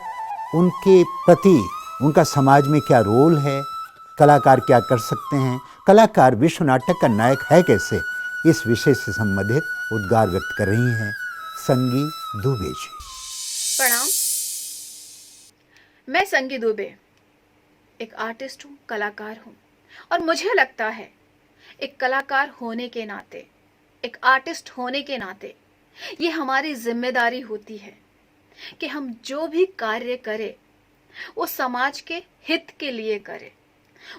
उनके प्रति उनका समाज में क्या रोल है, कलाकार क्या कर सकते हैं, कलाकार विश्व नाटक का नायक है कैसे, इस विषय से संबंधित उद्गार व्यक्त कर रही हैं संगी दुबे जी।
प्रणाम, मैं संगी दुबे एक आर्टिस्ट हूँ, कलाकार हूँ, और मुझे लगता है एक कलाकार होने के नाते, एक आर्टिस्ट होने के नाते ये हमारी जिम्मेदारी होती है कि हम जो भी कार्य करें वो समाज के हित के लिए करें,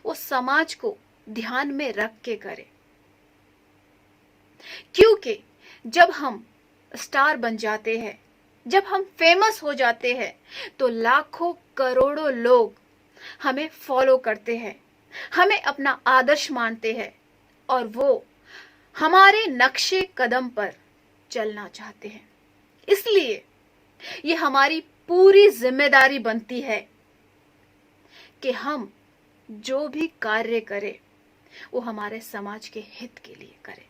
वो समाज को ध्यान में रख के करें। क्योंकि जब हम स्टार बन जाते हैं, जब हम फेमस हो जाते हैं, तो लाखों करोड़ों लोग हमें फॉलो करते हैं, हमें अपना आदर्श मानते हैं और वो हमारे नक्शे कदम पर चलना चाहते हैं। इसलिए ये हमारी पूरी जिम्मेदारी बनती है कि हम जो भी कार्य करें वो हमारे समाज के हित के लिए करें,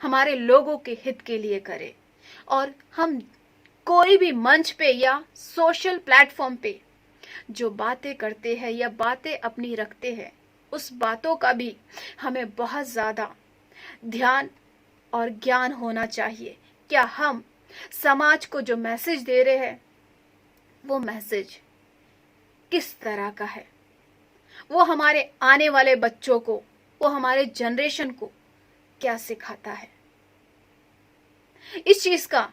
हमारे लोगों के हित के लिए करें। और हम कोई भी मंच पे या सोशल प्लेटफॉर्म पे जो बातें करते हैं या बातें अपनी रखते हैं, उस बातों का भी हमें बहुत ज़्यादा ध्यान और ज्ञान होना चाहिए। क्या हम समाज को जो मैसेज दे रहे हैं वो मैसेज किस तरह का है, वो हमारे आने वाले बच्चों को, वो हमारे जनरेशन को क्या सिखाता है। इस चीज़ का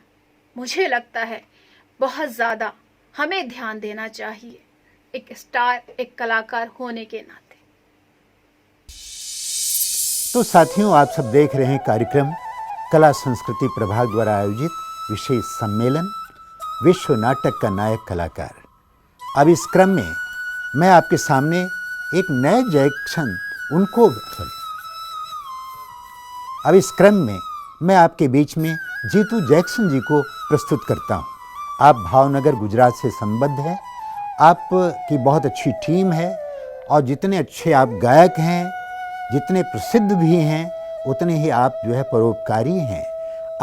मुझे लगता है बहुत ज़्यादा हमें ध्यान देना चाहिए, एक स्टार, एक कलाकार होने के नाते।
तो साथियों, आप सब देख रहे हैं कार्यक्रम कला संस्कृति प्रभाग द्वारा आयोजित विशेष सम्मेलन विश्व नाटक का नायक कलाकार। अब इस क्रम में मैं आपके सामने एक नए जैक्सन अब इस क्रम में मैं आपके बीच में जीतू जैक्सन जी को प्रस्तुत करता हूं। आप भावनगर गुजरात से संबद्ध हैं, आपकी बहुत अच्छी टीम है और जितने अच्छे आप गायक हैं, जितने प्रसिद्ध भी हैं, उतने ही आप जो है परोपकारी हैं।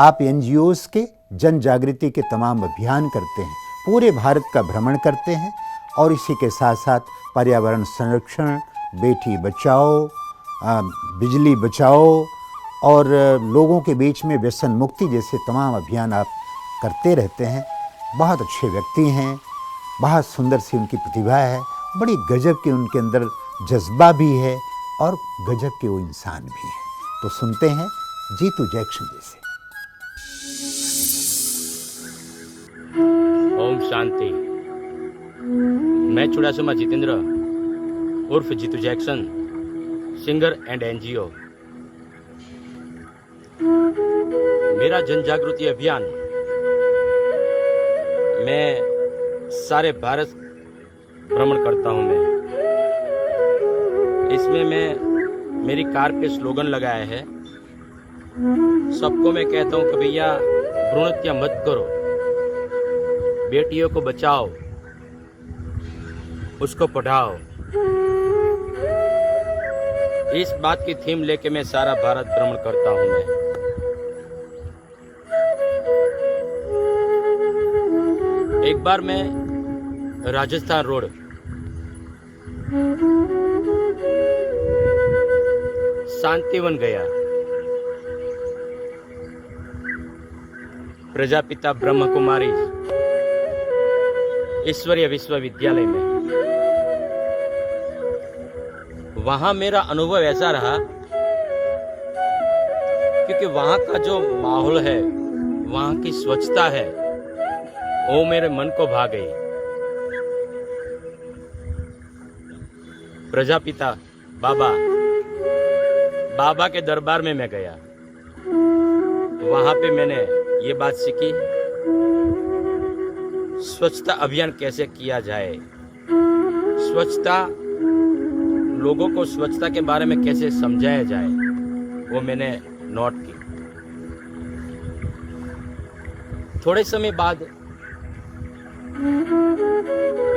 आप NGOs के जन जागृति के तमाम अभियान करते हैं, पूरे भारत का भ्रमण करते हैं और इसी के साथ साथ पर्यावरण संरक्षण, बेटी बचाओ, बिजली बचाओ और लोगों के बीच में व्यसन मुक्ति जैसे तमाम अभियान आप करते रहते हैं। बहुत अच्छे व्यक्ति हैं, बहुत सुंदर सी उनकी प्रतिभा है, बड़ी गजब की उनके अंदर जज्बा भी है और गजब के वो इंसान भी हैं। तो सुनते हैं जीतू जैक्सन जी से।
ओम शांति। मैं चुड़ासुमा जितेंद्र उर्फ Jitu Jackson, singer and NGO। मेरा जन जागृति अभियान मैं सारे भारत भ्रमण करता हूं। मैं इसमें मैं मेरी कार पे स्लोगन लगाया है, सबको मैं कहता हूं कि भैया भ्रूण हत्या मत करो, बेटियों को बचाओ, उसको पढ़ाओ। इस बात की थीम लेके मैं सारा भारत भ्रमण करता हूं। मैं एक बार मैं राजस्थान रोड शांतिवन गया, प्रजापिता ब्रह्म कुमारी ईश्वरीय विश्वविद्यालय में। वहां मेरा अनुभव ऐसा रहा क्योंकि वहां का जो माहौल है, वहां की स्वच्छता है, वो मेरे मन को भा गई। प्रजापिता बाबा के दरबार में मैं गया। वहां पे मैंने ये बात सीखी, स्वच्छता अभियान कैसे किया जाए, स्वच्छता, लोगों को स्वच्छता के बारे में कैसे समझाया जाए, वो मैंने नोट की। थोड़े समय बाद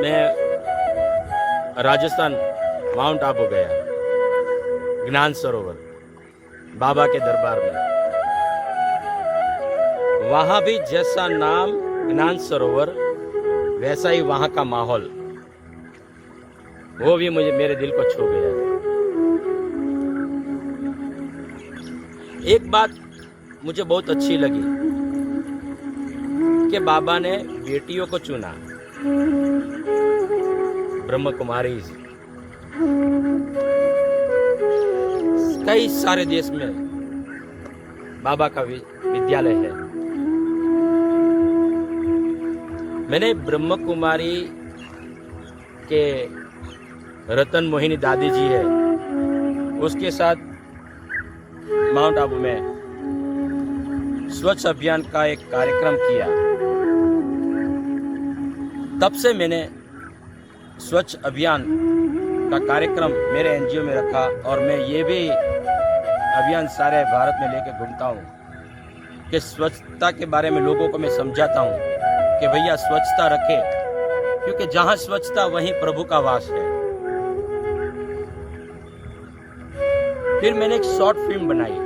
मैं राजस्थान माउंट आबू गया, ज्ञान सरोवर बाबा के दरबार में। वहां भी जैसा नाम ज्ञान सरोवर, वैसा ही वहां का माहौल, वो भी मेरे दिल को छू गया। एक बात मुझे बहुत अच्छी लगी कि बाबा ने बेटियों को चुना, ब्रह्म कुमारी। कई सारे देश में बाबा का विद्यालय है। मैंने ब्रह्म कुमारी के रतन मोहिनी दादी जी है, उसके साथ माउंट आबू में स्वच्छ अभियान का एक कार्यक्रम किया। तब से मैंने स्वच्छ अभियान का कार्यक्रम मेरे NGO में रखा और मैं ये भी अभियान सारे भारत में लेकर घूमता हूँ कि स्वच्छता के बारे में लोगों को मैं समझाता हूँ कि भैया स्वच्छता रखें, क्योंकि जहाँ स्वच्छता वहीं प्रभु का वास है। फिर मैंने एक शॉर्ट फिल्म बनाई।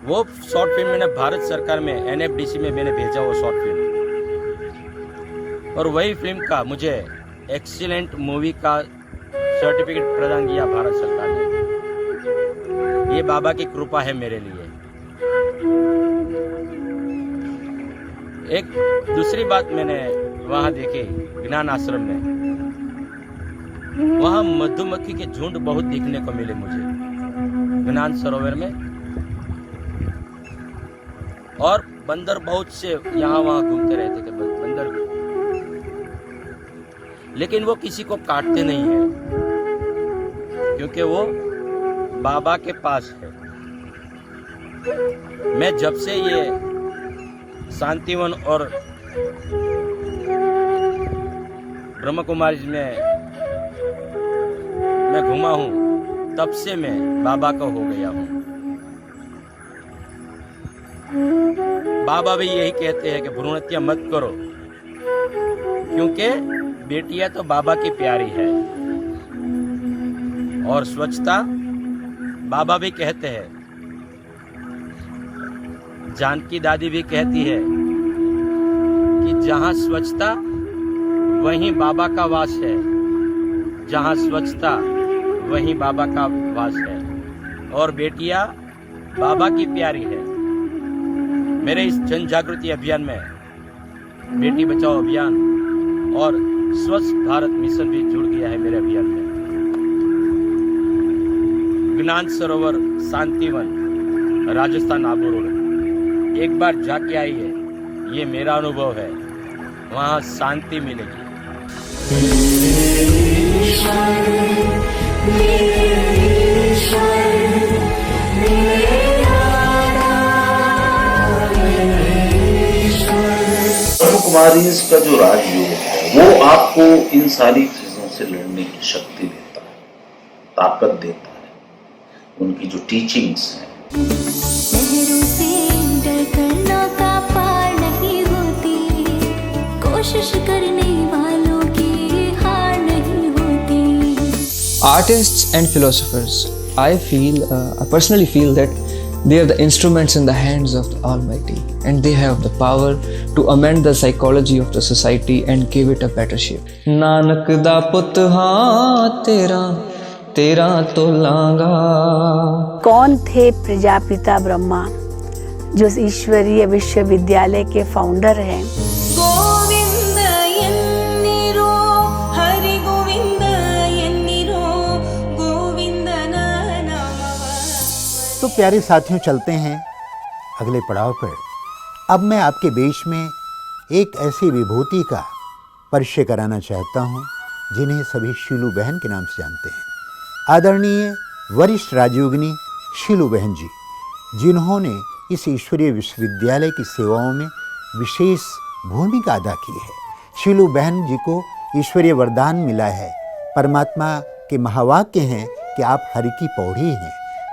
वो शॉर्ट फिल्म मैंने भारत सरकार में NFDC में मैंने भेजा वो शॉर्ट फिल्म, और वही फिल्म का मुझे एक्सीलेंट मूवी का सर्टिफिकेट प्रदान किया भारत सरकार ने। ये बाबा की कृपा है मेरे लिए। एक दूसरी बात मैंने वहाँ देखी, ज्ञान आश्रम में, वहाँ मधुमक्खी के झुंड बहुत देखने को मिले मुझे ज्ञान सरोवर में। और बंदर बहुत से यहाँ वहाँ घूमते रहते थे बंदर भी, लेकिन वो किसी को काटते नहीं है क्योंकि वो बाबा के पास है। मैं जब से ये शांतिवन और ब्रह्म कुमारी में मैं घूमा हूँ, तब से मैं बाबा का हो गया हूँ। बाबा भी यही कहते हैं कि भ्रूण हत्या मत करो, क्योंकि बेटियां तो बाबा की प्यारी है। और स्वच्छता बाबा भी कहते हैं, जानकी दादी भी कहती है कि जहां स्वच्छता वहीं बाबा का वास है, जहां स्वच्छता वहीं बाबा का वास है। और बेटियां बाबा की प्यारी है। मेरे इस जन जागृति अभियान में बेटी बचाओ अभियान और स्वच्छ भारत मिशन भी जुड़ गया है मेरे अभियान में। ज्ञान सरोवर शांतिवन राजस्थान आबू रोड, एक बार जाके आइए, ये मेरा अनुभव है, वहाँ शांति मिलेगी।
कुमारीज का जो राजयोग है वो आपको इन सारी चीजों से लड़ने की शक्ति देता है, ताकत देता है। उनकी जो टीचिंग्स हैं,
लहरों से डर कर नौका पार नहीं होती, कोशिश करने वालों की हार नहीं होती।
Artists and philosophers, I personally feel that they are the instruments in the hands of the Almighty, and they have the power to amend the psychology of the society and give it a better shape.
Nanak दा पुत हाँ तेरा तो लांगा।
कौन थे प्रजापिता ब्रह्मा, जो ईश्वरीय विश्वविद्यालय के फाउंडर हैं?
गोविंद यन्निरो हरि गोविंद यन्निरो गोविंद नामवा।
तो प्यारे साथियों, चलते हैं अगले पड़ाव पर। अब मैं आपके बीच में एक ऐसी विभूति का परिचय कराना चाहता हूँ जिन्हें सभी शीलू बहन के नाम से जानते हैं। आदरणीय वरिष्ठ राजयोगिनी शीलू बहन जी, जिन्होंने इस ईश्वरीय विश्वविद्यालय की सेवाओं में विशेष भूमिका अदा की है। शीलू बहन जी को ईश्वरीय वरदान मिला है। परमात्मा के महावाक्य हैं कि आप हरि की पौड़ी हैं।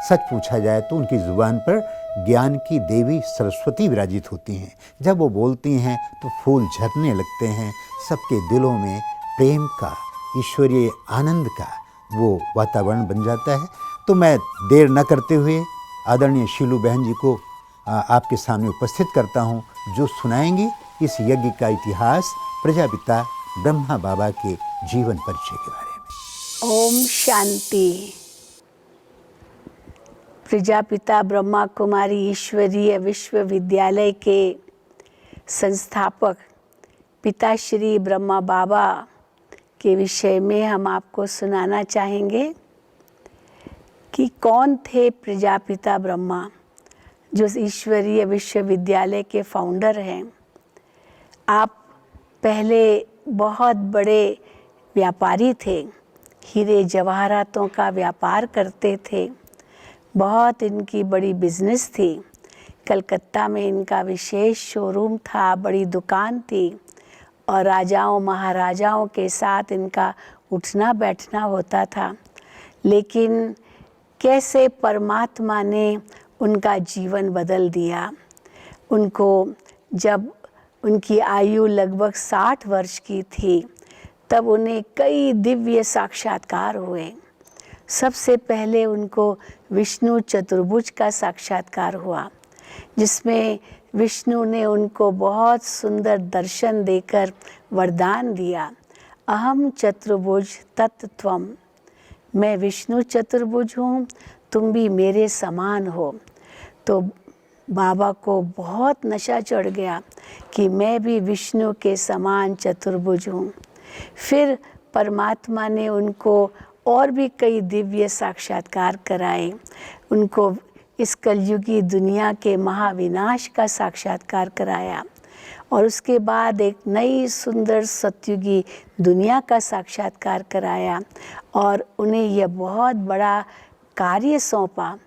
सच पूछा जाए तो उनकी ज़ुबान पर ज्ञान की देवी सरस्वती विराजित होती हैं। जब वो बोलती हैं तो फूल झरने लगते हैं। सबके दिलों में प्रेम का, ईश्वरीय आनंद का वो वातावरण बन जाता है। तो मैं देर न करते हुए आदरणीय शीलू बहन जी को आपके सामने उपस्थित करता हूँ, जो सुनाएंगी इस यज्ञ का इतिहास, प्रजापिता ब्रह्मा बाबा के जीवन परिचय के बारे में।
ओम शांति। प्रजापिता ब्रह्मा कुमारी ईश्वरीय विश्वविद्यालय के संस्थापक पिता श्री ब्रह्मा बाबा के विषय में हम आपको सुनाना चाहेंगे कि कौन थे प्रजापिता ब्रह्मा, जो ईश्वरीय विश्वविद्यालय के फाउंडर हैं। आप पहले बहुत बड़े व्यापारी थे, हीरे जवाहरातों का व्यापार करते थे। बहुत इनकी बड़ी बिजनेस थी। कलकत्ता में इनका विशेष शोरूम था, बड़ी दुकान थी और राजाओं महाराजाओं के साथ इनका उठना बैठना होता था। लेकिन कैसे परमात्मा ने उनका जीवन बदल दिया। उनको जब उनकी आयु लगभग 60 वर्ष की थी, तब उन्हें कई दिव्य साक्षात्कार हुए। सबसे पहले उनको विष्णु चतुर्भुज का साक्षात्कार हुआ, जिसमें विष्णु ने उनको बहुत सुंदर दर्शन देकर वरदान दिया, अहम चतुर्भुज तत्त्वम, मैं विष्णु चतुर्भुज हूँ, तुम भी मेरे समान हो। तो बाबा को बहुत नशा चढ़ गया कि मैं भी विष्णु के समान चतुर्भुज हूँ। फिर परमात्मा ने उनको और भी कई दिव्य साक्षात्कार कराए। उनको इस कलयुगी दुनिया के महाविनाश का साक्षात्कार कराया और उसके बाद एक नई सुंदर सतयुगी दुनिया का साक्षात्कार कराया और उन्हें यह बहुत बड़ा कार्य सौंपा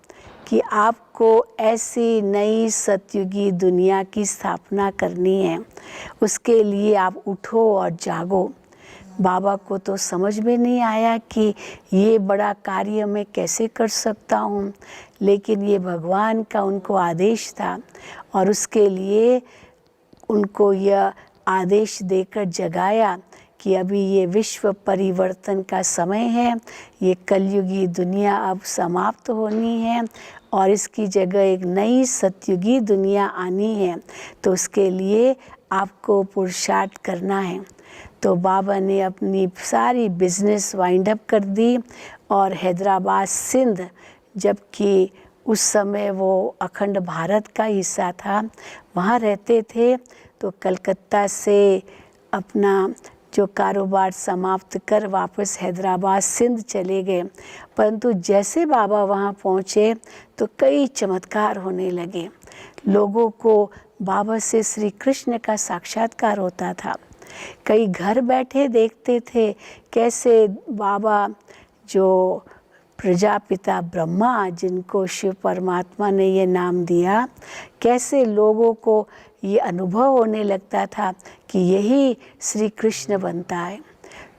कि आपको ऐसी नई सतयुगी दुनिया की स्थापना करनी है। उसके लिए आप उठो और जागो। बाबा को तो समझ में नहीं आया कि ये बड़ा कार्य मैं कैसे कर सकता हूँ, लेकिन ये भगवान का उनको आदेश था और उसके लिए उनको यह आदेश देकर जगाया कि अभी ये विश्व परिवर्तन का समय है, ये कलयुगी दुनिया अब समाप्त होनी है और इसकी जगह एक नई सतयुगी दुनिया आनी है। तो उसके लिए आपको पुरुषार्थ करना है। तो बाबा ने अपनी सारी बिजनेस वाइंड अप कर दी और हैदराबाद सिंध, जबकि उस समय वो अखंड भारत का हिस्सा था, वहाँ रहते थे, तो कलकत्ता से अपना जो कारोबार समाप्त कर वापस हैदराबाद सिंध चले गए। परंतु जैसे बाबा वहाँ पहुँचे तो कई चमत्कार होने लगे। लोगों को बाबा से श्री कृष्ण का साक्षात्कार होता था। कई घर बैठे देखते थे कैसे बाबा जो प्रजापिता ब्रह्मा, जिनको शिव परमात्मा ने ये नाम दिया, कैसे लोगों को ये अनुभव होने लगता था कि यही श्री कृष्ण बनता है।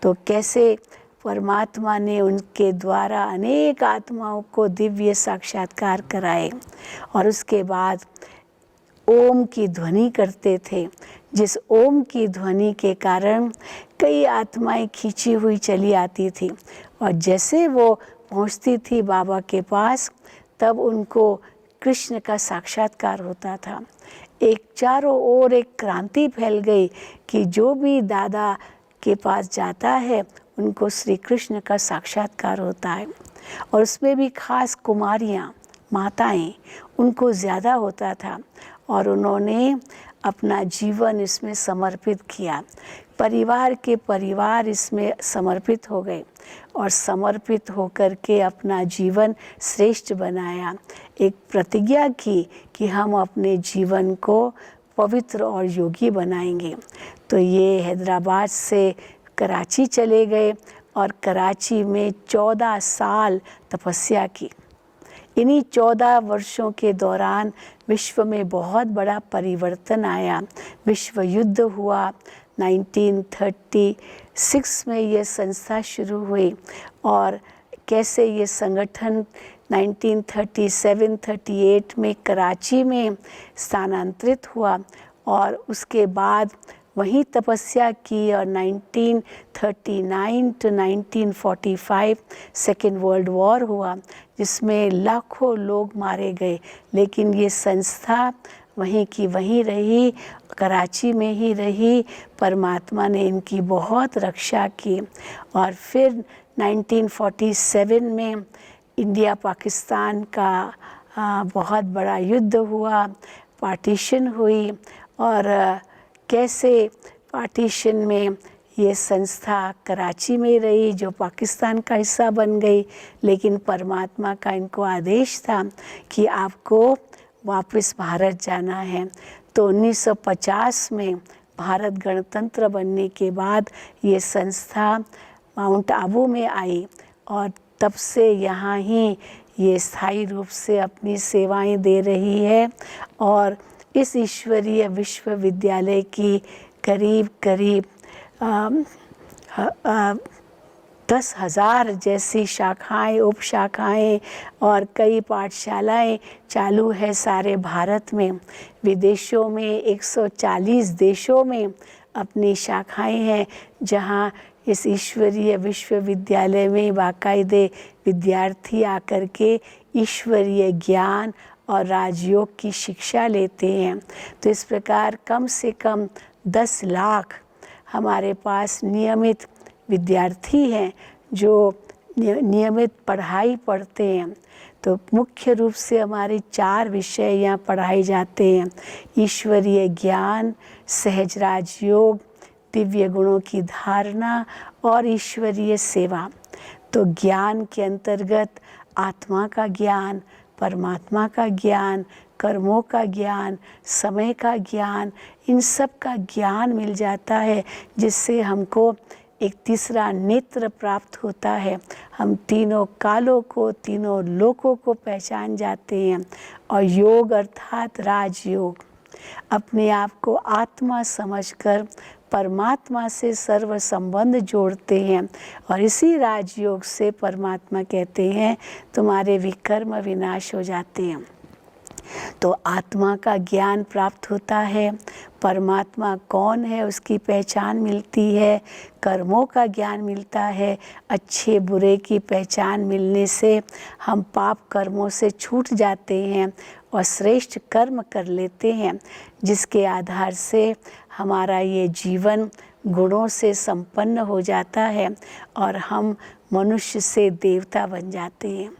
तो कैसे परमात्मा ने उनके द्वारा अनेक आत्माओं को दिव्य साक्षात्कार कराए और उसके बाद ओम की ध्वनि करते थे, जिस ओम की ध्वनि के कारण कई आत्माएं खींची हुई चली आती थी और जैसे वो पहुंचती थी बाबा के पास, तब उनको कृष्ण का साक्षात्कार होता था। एक चारों ओर एक क्रांति फैल गई कि जो भी दादा के पास जाता है उनको श्री कृष्ण का साक्षात्कार होता है और उसमें भी खास कुमारियाँ, माताएं, उनको ज़्यादा होता था और उन्होंने अपना जीवन इसमें समर्पित किया। परिवार के परिवार इसमें समर्पित हो गए और समर्पित होकर के अपना जीवन श्रेष्ठ बनाया। एक प्रतिज्ञा की कि हम अपने जीवन को पवित्र और योगी बनाएंगे। तो ये हैदराबाद से कराची चले गए और कराची में 14 साल तपस्या की। इन्हीं 14 वर्षों के दौरान विश्व में बहुत बड़ा परिवर्तन आया। विश्व युद्ध हुआ। 1936 में ये संस्था शुरू हुई और कैसे ये संगठन 1937-38 में कराची में स्थानांतरित हुआ और उसके बाद वहीं तपस्या की और 1939 to 1945 सेकेंड वर्ल्ड वॉर हुआ, जिसमें लाखों लोग मारे गए, लेकिन ये संस्था वहीं की वहीं रही, कराची में ही रही। परमात्मा ने इनकी बहुत रक्षा की और फिर 1947 में इंडिया पाकिस्तान का बहुत बड़ा युद्ध हुआ, पार्टीशन हुई और कैसे पार्टीशन में ये संस्था कराची में रही जो पाकिस्तान का हिस्सा बन गई, लेकिन परमात्मा का इनको आदेश था कि आपको वापस भारत जाना है। तो 1950 में भारत गणतंत्र बनने के बाद ये संस्था माउंट आबू में आई और तब से यहाँ ही ये स्थायी रूप से अपनी सेवाएं दे रही है और इस ईश्वरीय विश्वविद्यालय की करीब 10,000 जैसी शाखाएं, उपशाखाएं और कई पाठशालाएं चालू है सारे भारत में। विदेशों में 140 देशों में अपनी शाखाएं हैं, जहां इस ईश्वरीय विश्वविद्यालय में बाकायदे विद्यार्थी आकर के ईश्वरीय ज्ञान और राजयोग की शिक्षा लेते हैं। तो इस प्रकार कम से कम 10 लाख हमारे पास नियमित विद्यार्थी हैं जो नियमित पढ़ाई पढ़ते हैं। तो मुख्य रूप से हमारे 4 विषय यहाँ पढ़ाए जाते हैं: ईश्वरीय ज्ञान, सहज राजयोग, दिव्य गुणों की धारणा और ईश्वरीय सेवा। तो ज्ञान के अंतर्गत आत्मा का ज्ञान, परमात्मा का ज्ञान, कर्मों का ज्ञान, समय का ज्ञान, इन सब का ज्ञान मिल जाता है, जिससे हमको एक तीसरा नेत्र प्राप्त होता है। हम तीनों कालों को, तीनों लोकों को पहचान जाते हैं। और योग अर्थात राजयोग, अपने आप को आत्मा समझकर परमात्मा से सर्व संबंध जोड़ते हैं। और इसी राजयोग से परमात्मा कहते हैं तुम्हारे विकर्म विनाश हो जाते हैं। तो आत्मा का ज्ञान प्राप्त होता है, परमात्मा कौन है उसकी पहचान मिलती है, कर्मों का ज्ञान मिलता है। अच्छे बुरे की पहचान मिलने से हम पाप कर्मों से छूट जाते हैं और श्रेष्ठ कर्म कर लेते हैं, जिसके आधार से हमारा ये जीवन गुणों से संपन्न हो जाता है और हम मनुष्य से देवता बन जाते हैं।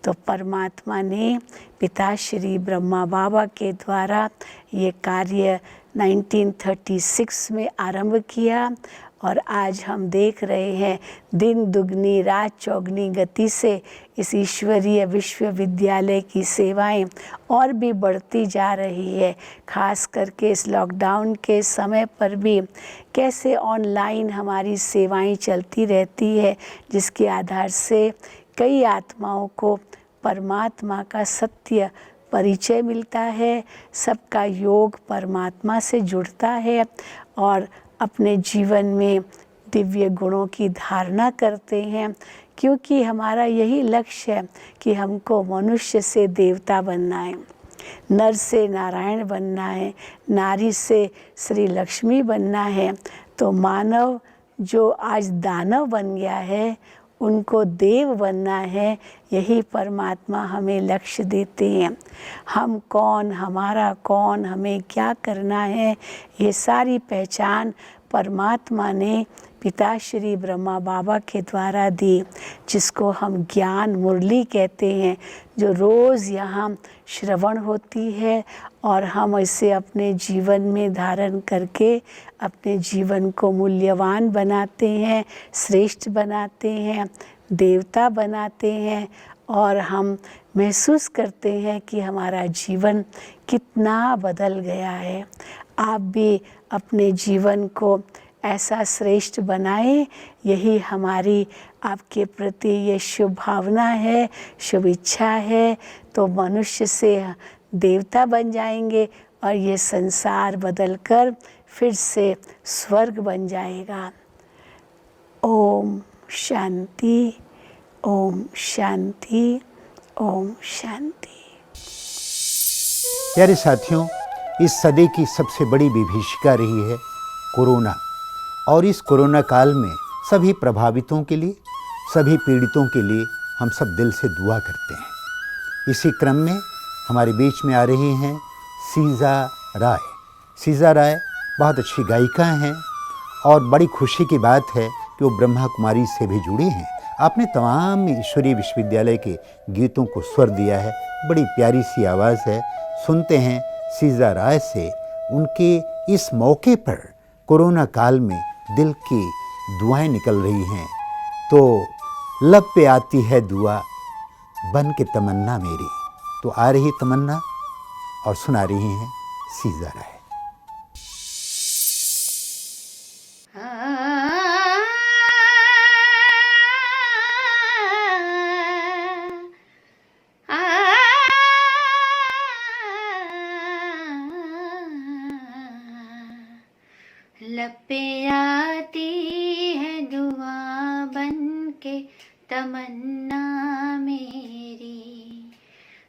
तो परमात्मा ने पिता श्री ब्रह्मा बाबा के द्वारा ये कार्य 1936 में आरंभ किया और आज हम देख रहे हैं दिन दुगनी रात चौगनी गति से इस ईश्वरीय विश्वविद्यालय की सेवाएं और भी बढ़ती जा रही है। खास करके इस लॉकडाउन के समय पर भी कैसे ऑनलाइन हमारी सेवाएं चलती रहती है, जिसके आधार से कई आत्माओं को परमात्मा का सत्य परिचय मिलता है, सबका योग परमात्मा से जुड़ता है और अपने जीवन में दिव्य गुणों की धारणा करते हैं। क्योंकि हमारा यही लक्ष्य है कि हमको मनुष्य से देवता बनना है, नर से नारायण बनना है, नारी से श्री लक्ष्मी बनना है। तो मानव जो आज दानव बन गया है उनको देव बनना है, यही परमात्मा हमें लक्ष्य देते हैं। हम कौन, हमारा कौन, हमें क्या करना है, ये सारी पहचान परमात्मा ने पिता श्री ब्रह्मा बाबा के द्वारा दी, जिसको हम ज्ञान मुरली कहते हैं, जो रोज़ यहाँ श्रवण होती है और हम इसे अपने जीवन में धारण करके अपने जीवन को मूल्यवान बनाते हैं, श्रेष्ठ बनाते हैं, देवता बनाते हैं और हम महसूस करते हैं कि हमारा जीवन कितना बदल गया है। आप भी अपने जीवन को ऐसा श्रेष्ठ बनाएं, यही हमारी आपके प्रति ये शुभ भावना है, शुभ इच्छा है। तो मनुष्य से देवता बन जाएंगे और ये संसार बदलकर फिर से स्वर्ग बन जाएगा। ओम शांति, ओम शांति, ओम शांति।
प्यारे साथियों, इस सदी की सबसे बड़ी विभीषिका रही है कोरोना। और इस कोरोना काल में सभी प्रभावितों के लिए, सभी पीड़ितों के लिए हम सब दिल से दुआ करते हैं। इसी क्रम में हमारे बीच में आ रही हैं सीजा राय। सीजा राय बहुत अच्छी गायिका हैं और बड़ी खुशी की बात है कि वो ब्रह्मा कुमारी से भी जुड़ी हैं। आपने तमाम ईश्वरीय विश्वविद्यालय के गीतों को स्वर दिया है, बड़ी प्यारी सी आवाज़ है। सुनते हैं सीजा राय से, उनके इस मौके पर कोरोना काल में दिल की दुआएं निकल रही हैं। तो लब पे आती है दुआ बन के तमन्ना मेरी। तो आ रही तमन्ना और सुना रही हैं सीजा राय।
लब पे आती है दुआ बन के तमन्ना मेरी,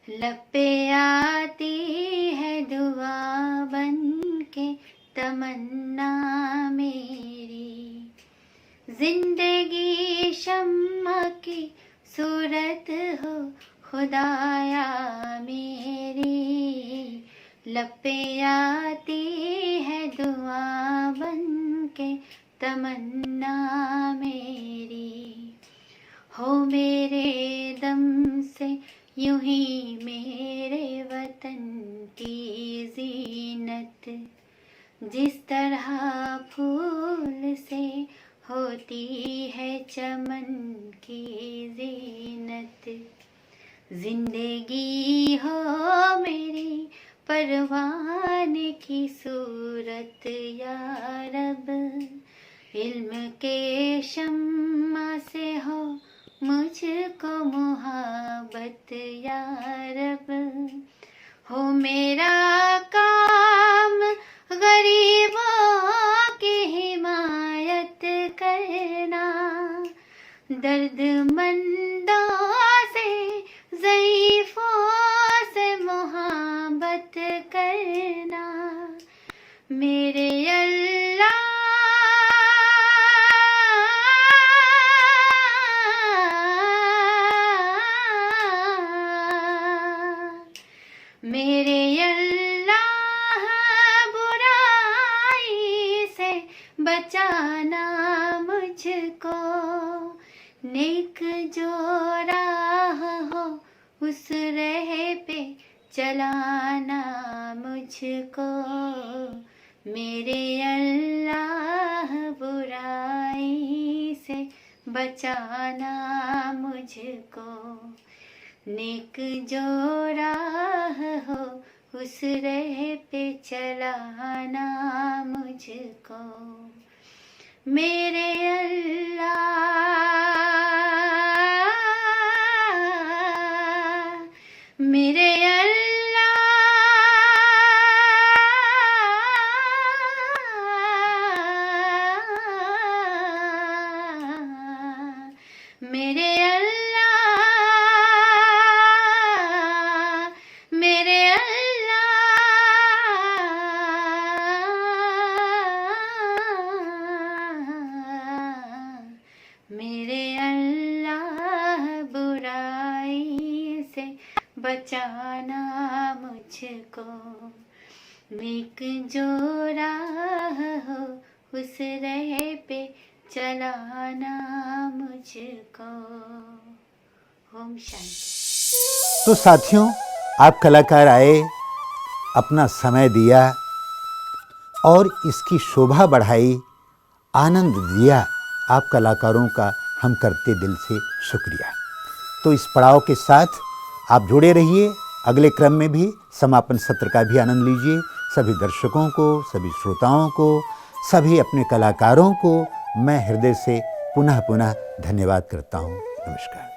लब पे आती है दुआ बन के तमन्ना मेरी। जिंदगी शम्मा की सूरत हो खुदाया मेरी, लब पे आती है दुआ बन के तमन्ना मेरी। हो मेरे दम से यूं ही मेरे वतन की जीनत, जिस तरह फूल से होती है चमन की जीनत। जिंदगी परवाने की सूरत या रब, इल्म के शम्मा से हो मुझको मोहब्बत या रब। हो मेरा काम गरीबों की हिमायत करना, दर्दमंदों से ज़ईफ़ों से मोहब्बत करना। मेरे अल्लाह मेरे अल्लाह बुराई से बचाना मुझको, नेक जो राह हो उस राह पे चलाना मुझको। मेरे अल्लाह बुराई से बचाना मुझको, नेक जो राह हो उस राह पे चलाना मुझको। मेरे अल्लाह मेरे मेरे अल्लाह बुराई से बचाना मुझको, नेक जो राह हो उस राह पे चलाना मुझको। ओम शांति।
तो साथियों, आप कलाकार आए, अपना समय दिया और इसकी शोभा बढ़ाई, आनंद दिया। आप कलाकारों का हम करते दिल से शुक्रिया। तो इस पड़ाव के साथ आप जुड़े रहिए, अगले क्रम में भी समापन सत्र का भी आनंद लीजिए। सभी दर्शकों को, सभी श्रोताओं को, सभी अपने कलाकारों को मैं हृदय से पुनः पुनः धन्यवाद करता हूँ। नमस्कार।